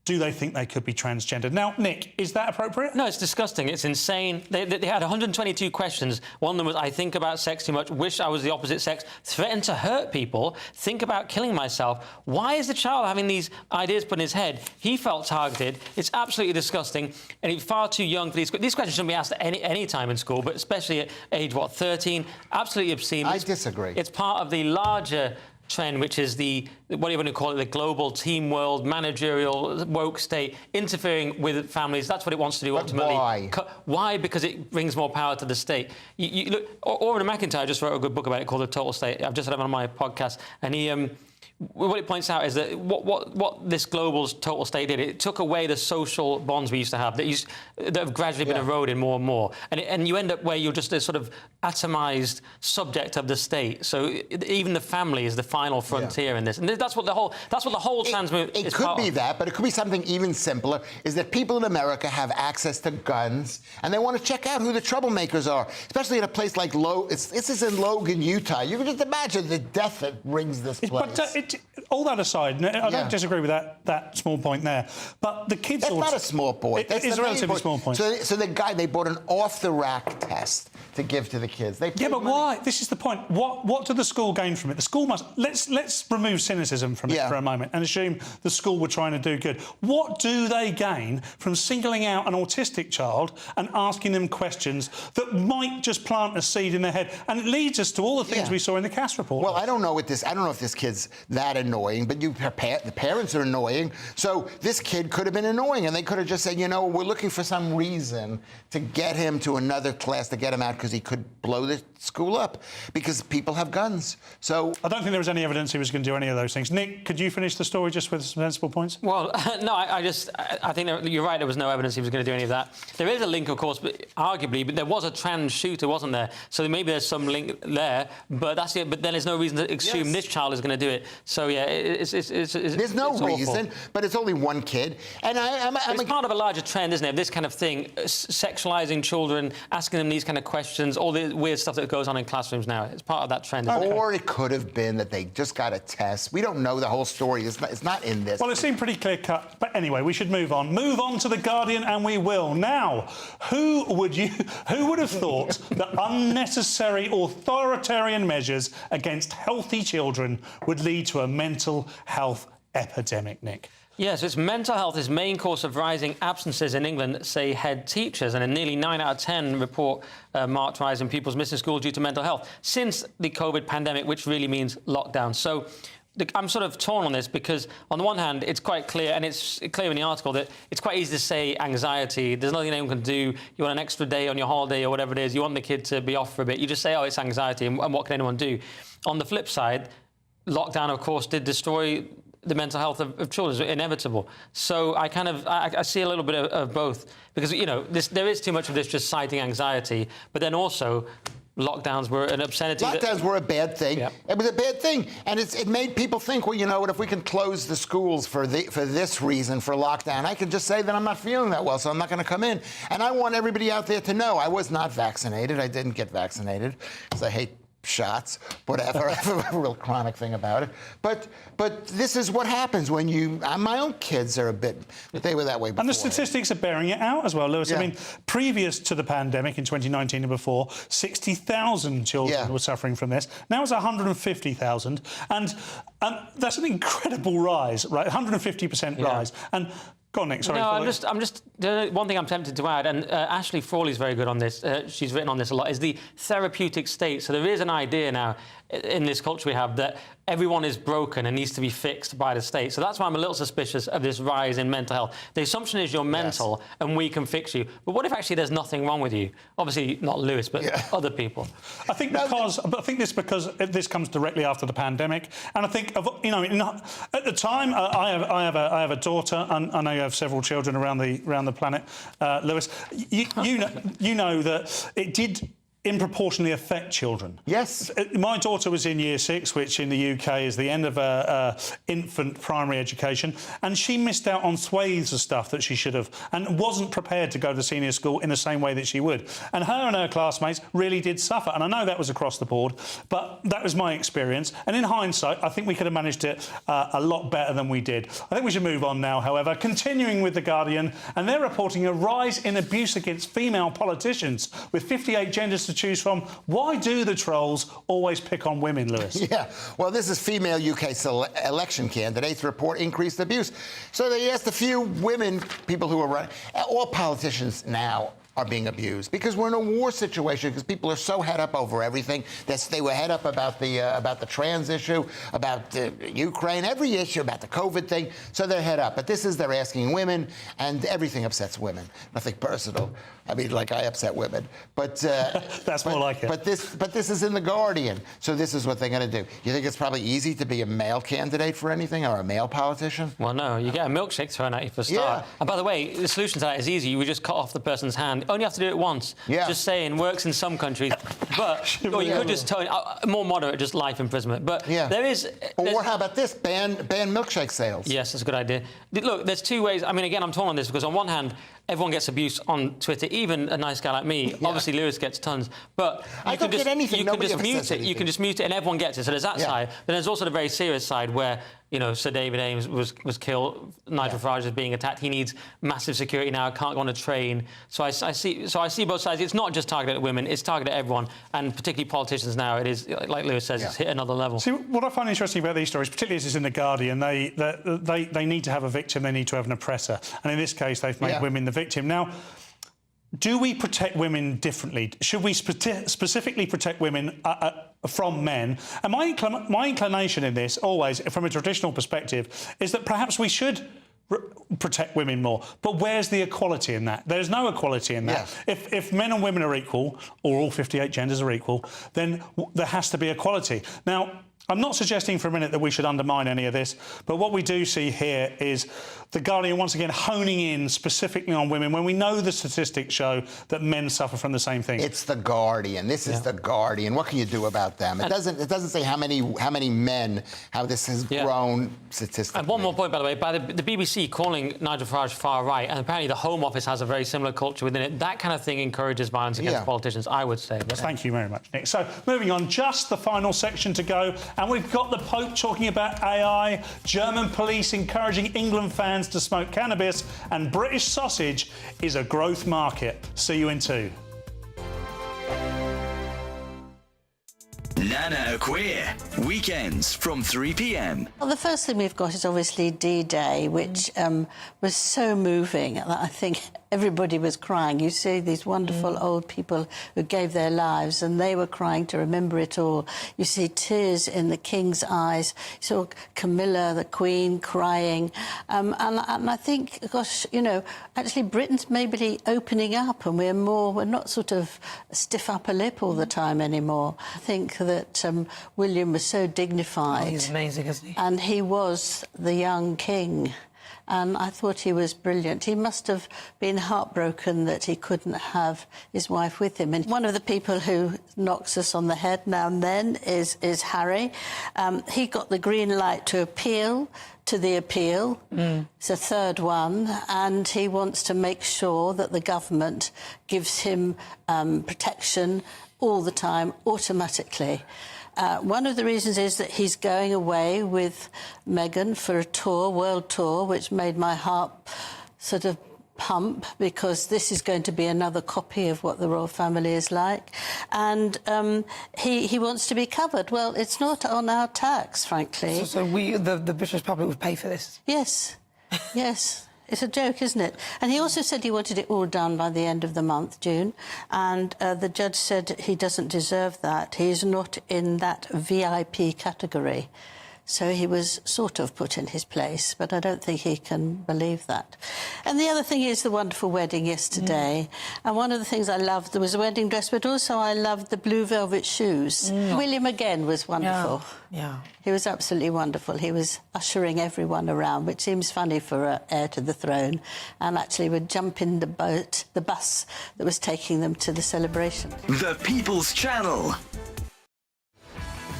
do they think they could be transgendered? Now, Nick, is that appropriate? No, it's disgusting. It's insane. They had 122 questions. One of them was, I think about sex too much, wish I was the opposite sex, threaten to hurt people, think about killing myself. Why is the child having these ideas put in his head? He felt targeted. It's absolutely disgusting. And he's far too young for these questions shouldn't be asked at any time in school, but especially at age, 13? Absolutely obscene. I disagree. It's part of the larger trend, which is what do you want to call it, the global team world, managerial, woke state, interfering with families. That's what it wants to do ultimately. Why? Why? Because it brings more power to the state. You look, Orrin McIntyre just wrote a good book about it called The Total State. I've just had him on my podcast, and he... what it points out is that what this global total state did, it took away the social bonds we used to have that have gradually been eroded more and more, and you end up where you're just a sort of atomized subject of the state. So even the family is the final frontier in this, and that's what the whole trans movement is. It could be that, but it could be something even simpler. Is that people in America have access to guns, and they want to check out who the troublemakers are, especially in a place like this is in Logan, Utah. You can just imagine the death that rings this place. But all that aside, I don't disagree with that small point there. But the kids... That's not a small point. It is a relatively small point. So they bought an off-the-rack test to give to the kids. But why? This is the point. What did the school gain from it? The school must... Let's remove cynicism from it for a moment and assume the school were trying to do good. What do they gain from singling out an autistic child and asking them questions that might just plant a seed in their head? And it leads us to all the things we saw in the Cass report. Well, I don't know if this kid's that annoying, but the parents are annoying. So this kid could have been annoying, and they could have just said, we're looking for some reason to get him to another class, to get him out because he could blow the school up, because people have guns. So I don't think there was any evidence he was going to do any of those things. Nick, could you finish the story just with some sensible points? Well, no, I think you're right. There was no evidence he was going to do any of that. There is a link, of course, but arguably, but there was a trans shooter, wasn't there? So maybe there's some link there, but that's it. But then there's no reason to assume this child is going to do it. So yeah, there's no reason, but it's only one kid, and it's part of a larger trend, isn't it? This kind of thing, sexualizing children, asking them these kind of questions, all the weird stuff that goes on in classrooms now. It's part of that trend. Or it could have been that they just got a test. We don't know the whole story. It's not in this. Well, it seemed pretty clear cut. But anyway, we should move on. Move on to The Guardian, and we will. Now, who would have thought that unnecessary authoritarian measures against healthy children would lead to a mental health epidemic, Nick? Yes, it's mental health is main cause of rising absences in England, say head teachers, and a nearly 9 out of 10 report marked rise in pupils missing school due to mental health since the COVID pandemic, which really means lockdown. So I'm sort of torn on this because, on the one hand, it's quite clear, and it's clear in the article, that it's quite easy to say anxiety. There's nothing anyone can do. You want an extra day on your holiday or whatever it is. You want the kid to be off for a bit. You just say, oh, it's anxiety, and what can anyone do? On the flip side, lockdown, of course, did destroy the mental health of children. It's inevitable. So I see a little bit of both, because, there is too much of this just citing anxiety, but then also lockdowns were an obscenity. Lockdowns were a bad thing. Yep. It was a bad thing, and it made people think, well, you know what, if we can close the schools for this reason, for lockdown, I can just say that I'm not feeling that well, so I'm not going to come in. And I want everybody out there to know I was not vaccinated. I didn't get vaccinated because I hate shots, whatever. I have a real chronic thing about it. But this is what happens when my own kids are they were that way before. And the statistics are bearing it out as well, Lewis. Yeah. I mean, previous to the pandemic in 2019 and before, 60,000 children were suffering from this. Now it's 150,000. And that's an incredible rise, right? 150% rise. And Go on, Nick. Sorry. No, I'm just. One thing I'm tempted to add, and Ashley Frawley's very good on this. She's written on this a lot. Is the therapeutic state. So there is an idea now in this culture we have that everyone is broken and needs to be fixed by the state. So that's why I'm a little suspicious of this rise in mental health. The assumption is you're mental and we can fix you. But what if actually there's nothing wrong with you? Obviously not Lewis, but other people. I think because this comes directly after the pandemic, and I think at the time I have a daughter, and I know you have several children around the planet, Lewis. You know that it did disproportionately affect children. Yes. My daughter was in Year 6, which in the UK is the end of infant primary education, and she missed out on swathes of stuff that she should have, and wasn't prepared to go to senior school in the same way that she would. And her classmates really did suffer, and I know that was across the board, but that was my experience. And in hindsight, I think we could have managed it a lot better than we did. I think we should move on now, however, continuing with The Guardian, and they're reporting a rise in abuse against female politicians, with 58 genders to choose from. Why do the trolls always pick on women, Lewis? Yeah, well, this is female UK election candidates report increased abuse. So they asked a few women, people who are running. All politicians now are being abused because we're in a war situation, because people are so head up over everything. They were head up about the trans issue, about Ukraine, every issue, about the COVID thing. So they're head up. But they're asking women, and everything upsets women. Nothing personal. I mean, like I upset women. But that's more like it. But this is in The Guardian. So this is what they're going to do. You think it's probably easy to be a male candidate for anything, or a male politician? Well, no. You get a milkshake thrown at you for a start. Yeah. And by the way, the solution to that is easy. You would just cut off the person's hand. Only have to do it once. Yeah. Just saying, works in some countries. But or you could just tell more moderate, just life imprisonment. But there is. Or how about this? Ban milkshake sales. Yes, that's a good idea. Look, there's two ways. I mean, again, I'm torn on this because on one hand, everyone gets abuse on Twitter, even a nice guy like me. Yeah. Obviously, Lewis gets tons. But I don't get anything. You can just mute it. You can just mute it, and everyone gets it. So there's that side. Then there's also the very serious side where, Sir David Ames was killed. Nigel Farage is being attacked. He needs massive security now. Can't go on a train. So I see both sides. It's not just targeted at women. It's targeted at everyone, and particularly politicians now. It is, like Lewis says, it's hit another level. See, what I find interesting about these stories, particularly as it's in The Guardian, they need to have a victim. They need to have an oppressor, and in this case, they've made women the victim. Now, do we protect women differently? Should we specifically protect women from men? And my inclination in this, always, from a traditional perspective, is that perhaps we should protect women more. But where's the equality in that? There's no equality in that. Yeah. If men and women are equal, or all 58 genders are equal, then there has to be equality. Now, I'm not suggesting for a minute that we should undermine any of this, but what we do see here is The Guardian once again honing in specifically on women when we know the statistics show that men suffer from the same thing. It's The Guardian. This is The Guardian. What can you do about them? It doesn't say how many men, how this has grown statistically. And one more point, by the way, by the BBC calling Nigel Farage far right, and apparently the Home Office has a very similar culture within it. That kind of thing encourages violence against politicians, I would say. But thank you very much, Nick. So, moving on, just the final section to go. And we've got the Pope talking about AI, German police encouraging England fans to smoke cannabis, and British sausage is a growth market. See you in 2. Nana Queer, weekends from 3 p.m. Well, the first thing we've got is obviously D-Day, which was so moving that I think everybody was crying. You see these wonderful old people who gave their lives, and they were crying to remember it all. You see tears in the King's eyes. You saw Camilla, the Queen, crying. And I think, gosh, actually Britain's maybe opening up, and we're not sort of stiff upper lip all the time anymore. I think that William was so dignified. Oh, he's amazing, isn't he? And he was the young king. And I thought he was brilliant. He must have been heartbroken that he couldn't have his wife with him. And one of the people who knocks us on the head now and then is Harry. He got the green light to appeal to the appeal. It's a third one, and he wants to make sure that the government gives him protection all the time, automatically. One of the reasons is that he's going away with Meghan for a tour, world tour, which made my heart sort of pump, because this is going to be another copy of what the royal family is like. And he wants to be covered. Well, it's not on our tax, frankly. So we, the British public, would pay for this? Yes. Yes. It's a joke, isn't it? And he also said he wanted it all done by the end of the month, June, and the judge said he doesn't deserve that. He's not in that VIP category. So he was sort of put in his place, but I don't think he can believe that. And the other thing is the wonderful wedding yesterday. And one of the things I loved, there was a wedding dress, but also I loved the blue velvet shoes. William again was wonderful. Yeah. He was absolutely wonderful. He was ushering everyone around, which seems funny for an heir to the throne, and actually would jump in the bus that was taking them to the celebration. The People's Channel.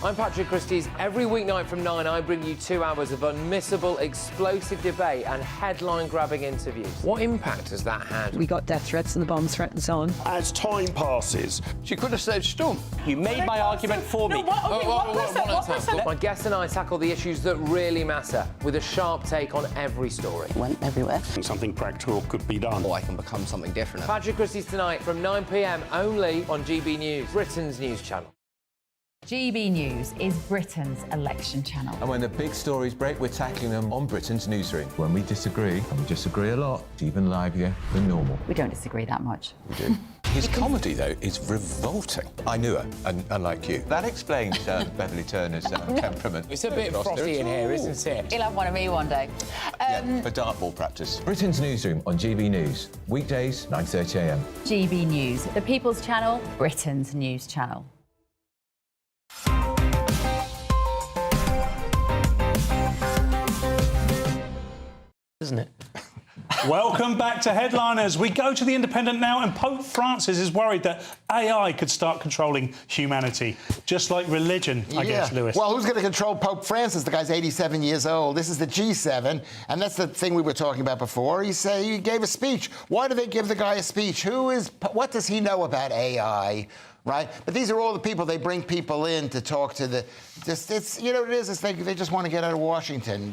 I'm Patrick Christie's. Every weeknight from 9, I bring you 2 hours of unmissable, explosive debate and headline-grabbing interviews. What impact has that had? We got death threats and the bomb threat and so on. As time passes, She could have said Storm. You made my argument for me. My guests and I tackle the issues that really matter, with a sharp take on every story. Went everywhere. something practical could be done. Or I can become something different. Patrick Christie's tonight from 9 p.m. only on GB News, Britain's news channel. GB News is Britain's election channel. And when the big stories break, we're tackling them on Britain's newsroom. When we disagree, and we disagree a lot, it's even livelier than normal. We don't disagree that much. We do. His comedy, though, is revolting. I knew her, unlike you. That explains Beverly Turner's temperament. It's a bit frothy in here, isn't it? He'll have one of me one day. For dartball practice. Britain's newsroom on GB News. Weekdays, 9:30 a.m. GB News, the People's Channel, Britain's news channel. Isn't it? Welcome back to Headliners. We go to the Independent now, and Pope Francis is worried that AI could start controlling humanity, just like religion, I guess, Lewis. Well, who's going to control Pope Francis? The guy's 87 years old. This is the G7, and that's the thing we were talking about before. He gave a speech. Why do they give the guy a speech? What does he know about AI? Right, but these are all the people they bring people in to talk to it's you know what it is. It's they just want to get out of Washington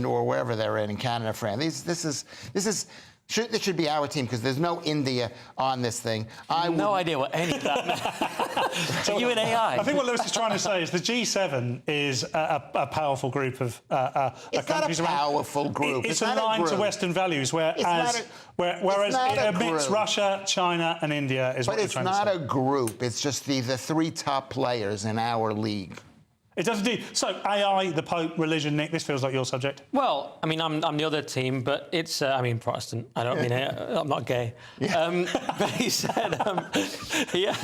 or wherever they're in Canada, France. This should be our team because there's no India on this thing. No idea what any of that meant. So you and AI. I think what Lewis is trying to say is the G7 is a powerful group of it's countries not a around. powerful group. It's aligned to Western values, whereas it admits Russia, China, and India is what you're trying to say. But it's not a group. It's just the 3 top players in our league. It does indeed. So, AI, the Pope, religion, Nick, this feels like your subject. Well, I mean, I'm the other team, but it's, I mean, Protestant. I don't mean it. I'm not gay. Yeah. But he said, yeah.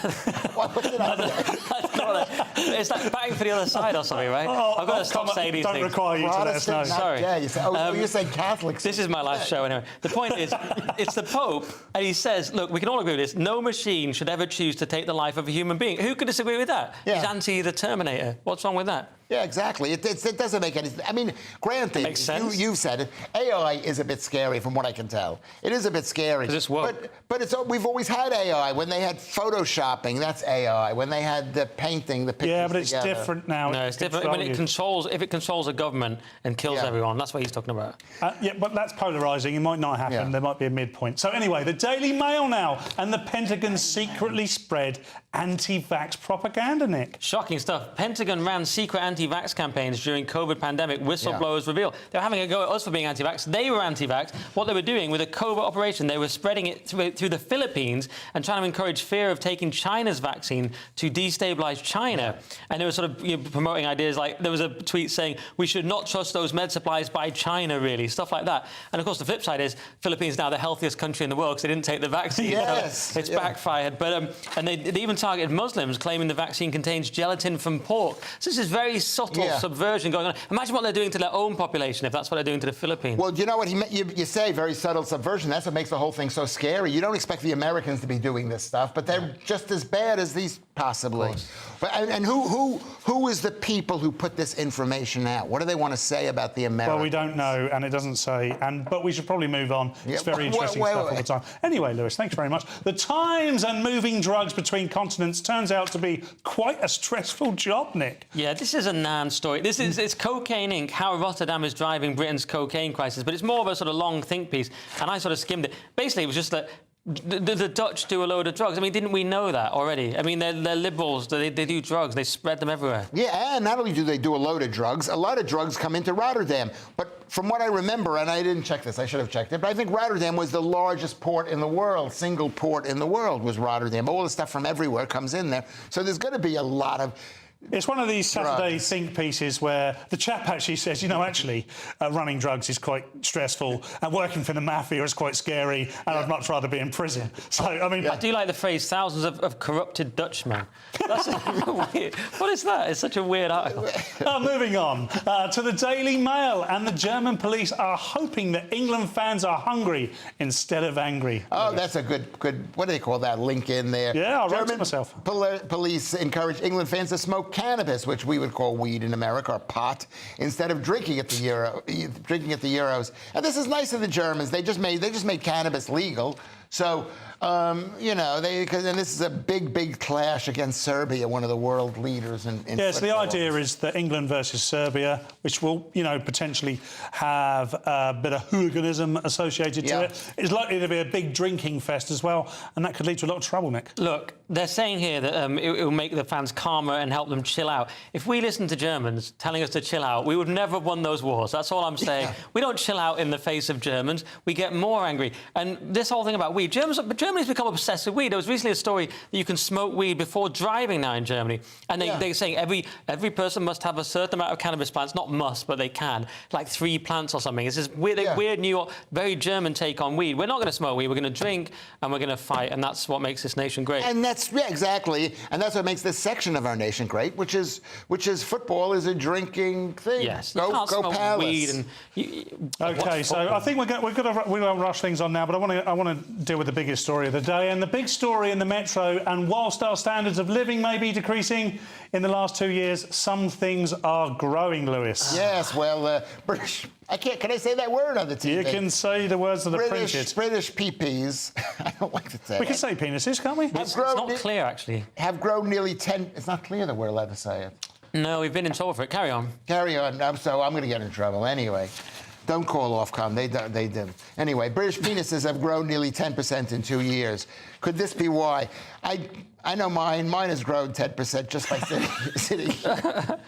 It's like batting for the other side or something, right? I've got to stop saying these things. Don't require you to let us know. Sorry. Yeah, you say Catholics. This is my last show anyway. The point is, it's the Pope, and he says, look, we can all agree with this. No machine should ever choose to take the life of a human being. Who could disagree with that? Yeah. He's anti the Terminator. What's wrong with that? Yeah, exactly. It doesn't make any... I mean, granted, makes sense. You've said it. AI is a bit scary from what I can tell. It is a bit scary. Because it's woke. But we've always had AI. When they had photoshopping, that's AI. When they had the painting, the pictures Yeah, but it's together. different now. No, it's different. When it controls... If it controls a government and kills everyone, that's what he's talking about. Yeah, but that's polarising. It might not happen. Yeah. There might be a midpoint. So anyway, the Daily Mail now, and the Pentagon secretly spread anti-vax propaganda, Nick. Shocking stuff. Pentagon ran secret anti-vax campaigns during COVID pandemic. Whistleblowers reveal they were having a go at us for being anti-vax. They were anti-vax. What they were doing with a covert operation, they were spreading it through the Philippines and trying to encourage fear of taking China's vaccine to destabilise China. And they were sort of promoting ideas like, there was a tweet saying, we should not trust those med supplies by China, really, stuff like that. And of course, the flip side is Philippines now the healthiest country in the world because they didn't take the vaccine. Yes. So it's backfired. But and they even targeted Muslims, claiming the vaccine contains gelatin from pork. So this is very subtle subversion going on. Imagine what they're doing to their own population if that's what they're doing to the Philippines. Well, you know what you say, very subtle subversion. That's what makes the whole thing so scary. You don't expect the Americans to be doing this stuff, but they're just as bad as these, possibly. But, and who is the people who put this information out? What do they want to say about the Americans? Well, we don't know, and it doesn't say. But we should probably move on. It's very interesting stuff all the time. Anyway, Lewis, thanks very much. The times and moving drugs between continents turns out to be quite a stressful job, Nick. Yeah, this is a Nan story. It's Cocaine Inc., how Rotterdam is driving Britain's cocaine crisis, but it's more of a sort of long think piece, and I sort of skimmed it. Basically, it was just that The Dutch do a load of drugs. I mean, didn't we know that already? I mean, they're liberals. They do drugs. They spread them everywhere. Yeah, and not only do they do a load of drugs, a lot of drugs come into Rotterdam. But from what I remember, and I didn't check this, I should have checked it, but I think Rotterdam was the largest port in the world, single port in the world was Rotterdam. All the stuff from everywhere comes in there. So there's going to be a lot of... It's one of these Saturday think pieces where the chap actually says, you know, actually, running drugs is quite stressful and working for the mafia is quite scary and I'd much rather be in prison. So, I mean... I do like the phrase, thousands of corrupted Dutchmen. That's weird. What is that? It's such a weird article. Moving on to the Daily Mail, and the German police are hoping that England fans are hungry instead of angry. Oh, that's a good, what do they call that link in there? Yeah, I wrote German it myself. Police encourage England fans to smoke cannabis, which we would call weed in America, or pot, instead of drinking at the Euros. And this is nice of the Germans. They just made cannabis legal. So, you know, and this is a big clash against Serbia, one of the world leaders in Yes, football. the idea is that England versus Serbia, which will, you know, potentially have a bit of hooliganism associated to it, is likely to be a big drinking fest as well, and that could lead to a lot of trouble, Nick. Look, they're saying here that it will make the fans calmer and help them chill out. If we listened to Germans telling us to chill out, we would never have won those wars. That's all I'm saying. Yeah. We don't chill out in the face of Germans. We get more angry. And this whole thing about weed, Germany's become obsessed with weed. There was recently a story that you can smoke weed before driving now in Germany. And they're saying every person must have a certain amount of cannabis plants. Not must, but they can. Like 3 plants or something. It's this weird New York, very German take on weed. We're not going to smoke weed. We're going to drink and we're going to fight. And that's what makes this nation great. And that's, exactly. And that's what makes this section of our nation great, which is football is a drinking thing. Yes. Go Palace. Weed and OK, so I think we won't rush things on now, but I want to deal with the biggest story of the day. And the big story in the Metro, and whilst our standards of living may be decreasing in the last 2 years, some things are growing, Lewis. Yes, well, British... Can I say that word on the TV? You can say the words that are printed. British PPs. I don't like to say We can say penises, can't we? It's not clear, actually. Have grown nearly 10... It's not clear that we're allowed to say it. No, we've been in trouble for it. Carry on. Carry on. So I'm going to get in trouble anyway. Don't call Ofcom. They did. Anyway, British penises have grown nearly 10% in 2 years. Could this be why? I know mine. Mine has grown 10% just by sitting here.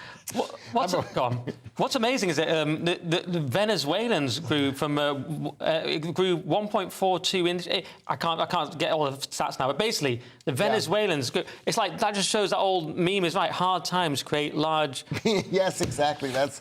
What's amazing is that the Venezuelans grew from grew 1.42 inches. I can't get all the stats now, but basically the Venezuelans grew. It's like that just shows that old meme is right. Hard times create large. Yes, exactly. That's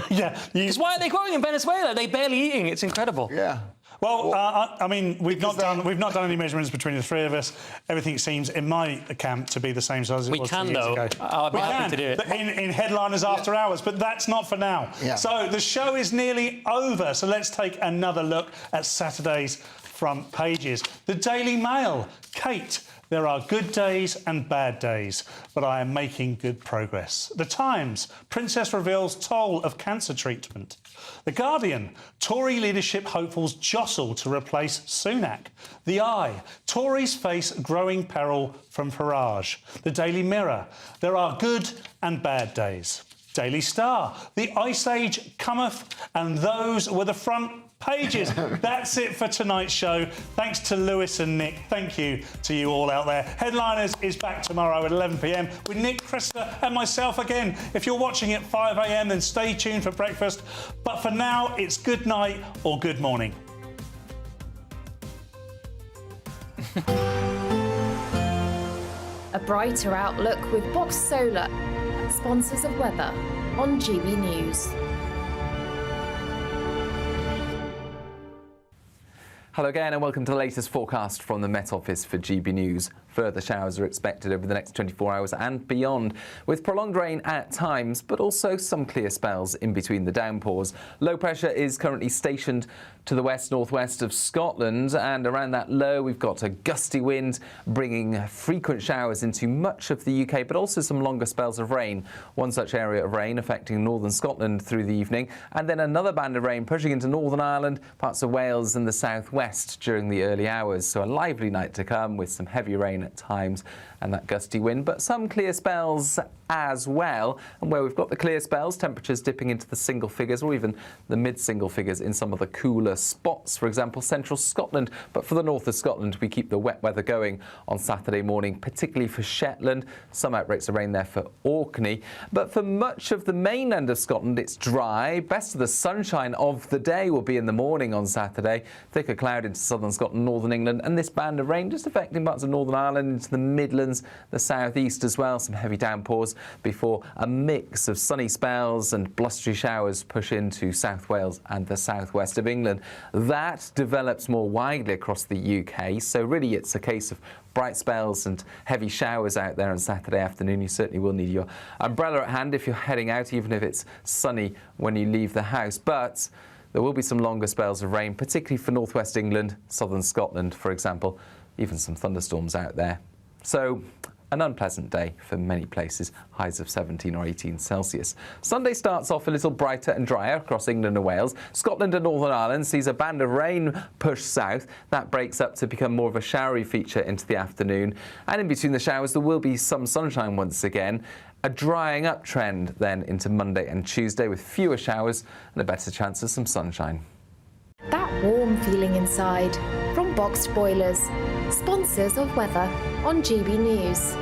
yeah. Because why are they growing in Venezuela? They're barely eating. It's incredible. Yeah. Well, I mean, we've not done any measurements between the three of us. Everything seems, in my camp, to be the same size as it was 2 years ago. I'll be happy to do it. In headliners after hours, but that's not for now. Yeah. So the show is nearly over. So let's take another look at Saturday's front pages. The Daily Mail, Kate. There are good days and bad days, but I am making good progress. The Times, Princess reveals toll of cancer treatment. The Guardian, Tory leadership hopefuls jostle to replace Sunak. The Eye, Tories face growing peril from Farage. The Daily Mirror, there are good and bad days. Daily Star, the Ice Age cometh, and those were the front pages. That's it for tonight's show. Thanks to Lewis and Nick. Thank you to you all out there. Headliners is back tomorrow at 11 p.m. with Nick Christer and myself again. If you're watching at 5 a.m, then stay tuned for breakfast. But for now, it's good night or good morning. A brighter outlook with Box Solar, sponsors of weather on GB News. Hello again and welcome to the latest forecast from the Met Office for GB News. Further showers are expected over the next 24 hours and beyond, with prolonged rain at times, but also some clear spells in between the downpours. Low pressure is currently stationed to the west-northwest of Scotland, and around that low we've got a gusty wind bringing frequent showers into much of the UK, but also some longer spells of rain. One such area of rain affecting northern Scotland through the evening, and then another band of rain pushing into Northern Ireland, parts of Wales and the southwest during the early hours. So a lively night to come with some heavy rain rain at times and that gusty wind, but some clear spells as well. And where we've got the clear spells, temperatures dipping into the single figures or even the mid-single figures in some of the cooler spots, for example, central Scotland. But for the north of Scotland, we keep the wet weather going on Saturday morning, particularly for Shetland. Some outbreaks of rain there for Orkney. But for much of the mainland of Scotland, it's dry. Best of the sunshine of the day will be in the morning on Saturday. Thicker cloud into southern Scotland, northern England, and this band of rain just affecting parts of Northern Ireland, into the Midlands, the southeast as well. Some heavy downpours before a mix of sunny spells and blustery showers push into South Wales and the southwest of England. That develops more widely across the UK, so really it's a case of bright spells and heavy showers out there on Saturday afternoon. You certainly will need your umbrella at hand if you're heading out, even if it's sunny when you leave the house. But there will be some longer spells of rain, particularly for northwest England, southern Scotland, for example. Even some thunderstorms out there. So an unpleasant day for many places, highs of 17 or 18 Celsius. Sunday starts off a little brighter and drier across England and Wales. Scotland and Northern Ireland sees a band of rain push south. That breaks up to become more of a showery feature into the afternoon. And in between the showers, there will be some sunshine once again. A drying up trend then into Monday and Tuesday with fewer showers and a better chance of some sunshine. That warm feeling inside from Boxed Boilers, sponsors of weather on GB News.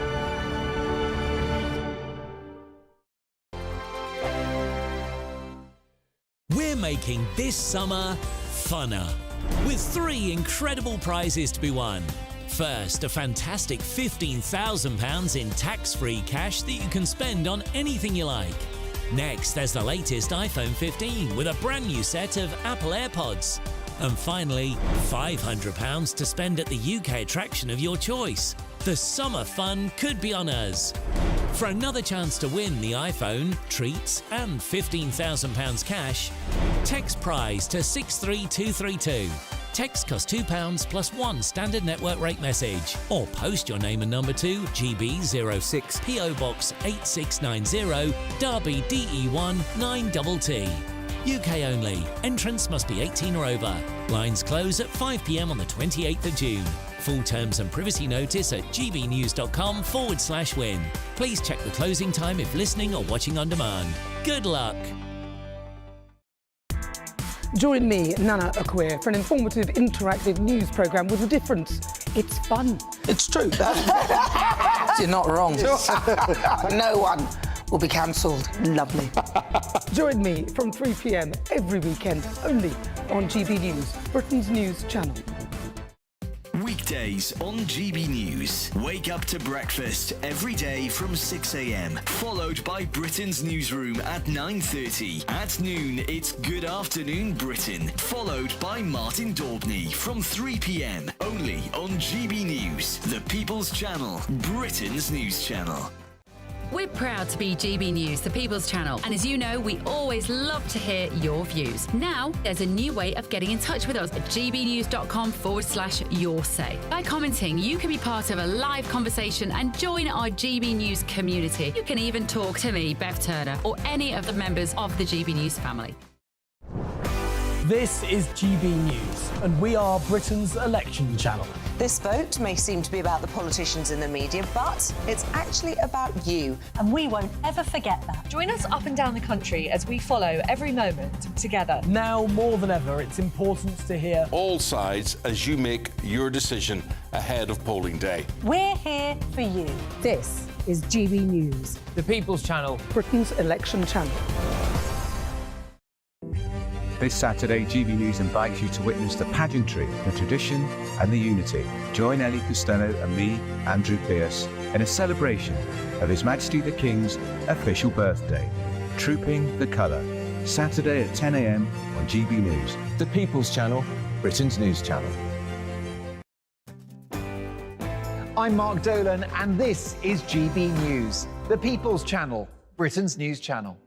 We're making this summer funner with 3 incredible prizes to be won. First, a fantastic £15,000 in tax-free cash that you can spend on anything you like. Next, there's the latest iPhone 15 with a brand new set of Apple AirPods. And finally, £500 to spend at the UK attraction of your choice. The summer fun could be on us. For another chance to win the iPhone, treats and £15,000 cash, text prize to 63232. Text costs £2 plus 1 standard network rate message. Or post your name and number to GB06 PO Box 8690 Derby DE1 9TT. UK only. Entrance must be 18 or over. Lines close at 5 p.m. on the 28th of June. Full terms and privacy notice at gbnews.com/win. Please check the closing time if listening or watching on demand. Good luck. Join me, Nana Akweer, for an informative, interactive news programme with a difference. It's fun. It's true. You're not wrong. No one will be cancelled. Lovely. Join me from 3 p.m. every weekend, only on GB News, Britain's news channel. Weekdays on GB News. Wake up to breakfast every day from 6 a.m. Followed by Britain's newsroom at 9:30. At noon, it's Good Afternoon Britain. Followed by Martin Daubney from 3 p.m. Only on GB News, the People's Channel, Britain's news channel. We're proud to be GB News, the People's Channel. And as you know, we always love to hear your views. Now, there's a new way of getting in touch with us at gbnews.com/yoursay. By commenting, you can be part of a live conversation and join our GB News community. You can even talk to me, Bev Turner, or any of the members of the GB News family. This is GB News, and we are Britain's election channel. This vote may seem to be about the politicians in the media, but it's actually about you. And we won't ever forget that. Join us up and down the country as we follow every moment together. Now more than ever, it's important to hear all sides as you make your decision ahead of polling day. We're here for you. This is GB News, the People's Channel, Britain's election channel. This Saturday, GB News invites you to witness the pageantry, the tradition and the unity. Join Ellie Costello and me, Andrew Pierce, in a celebration of His Majesty the King's official birthday. Trooping the Colour, Saturday at 10 a.m. on GB News. The People's Channel, Britain's news channel. I'm Mark Dolan and this is GB News, the People's Channel, Britain's news channel.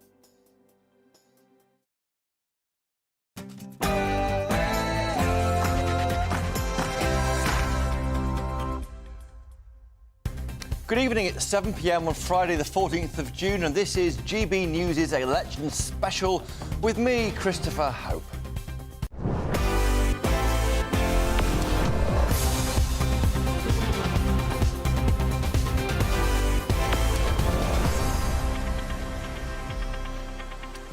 Good evening, it's 7 p.m. on Friday the 14th of June and this is GB News' election special with me, Christopher Hope.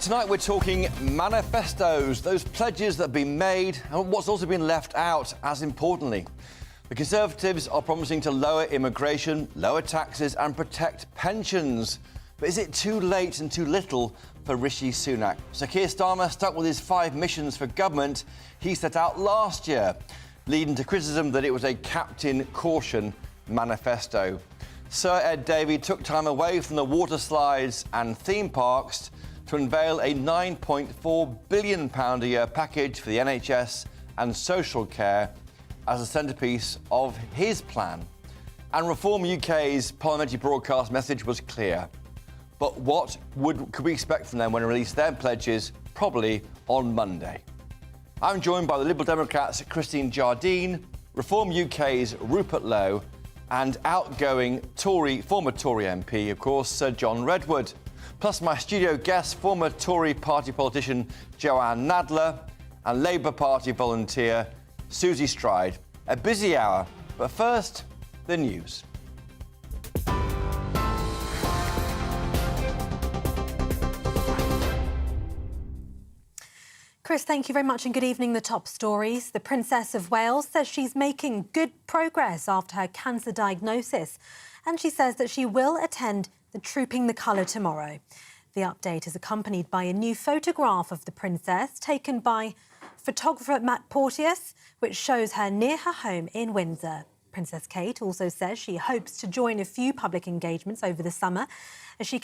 tonight we're talking manifestos, those pledges that have been made and what's also been left out as importantly. The Conservatives are promising to lower immigration, lower taxes and protect pensions. But is it too late and too little for Rishi Sunak? So Keir Starmer stuck with his 5 missions for government he set out last year, leading to criticism that it was a Captain Caution manifesto. Sir Ed Davey took time away from the water slides and theme parks to unveil a £9.4 billion a year package for the NHS and social care as a centrepiece of his plan. And Reform UK's parliamentary broadcast message was clear. But what could we expect from them when they release their pledges, probably on Monday? I'm joined by the Liberal Democrats' Christine Jardine, Reform UK's Rupert Lowe, and outgoing former Tory MP, of course, Sir John Redwood. Plus my studio guest, former Tory party politician Joanne Nadler, and Labour Party volunteer Susie Stride. A busy hour, but first, the news. Chris, thank you very much and good evening. The top stories. The Princess of Wales says she's making good progress after her cancer diagnosis, and she says that she will attend the Trooping the Colour tomorrow. The update is accompanied by a new photograph of the Princess taken by photographer Matt Porteous, which shows her near her home in Windsor. Princess Kate also says she hopes to join a few public engagements over the summer as she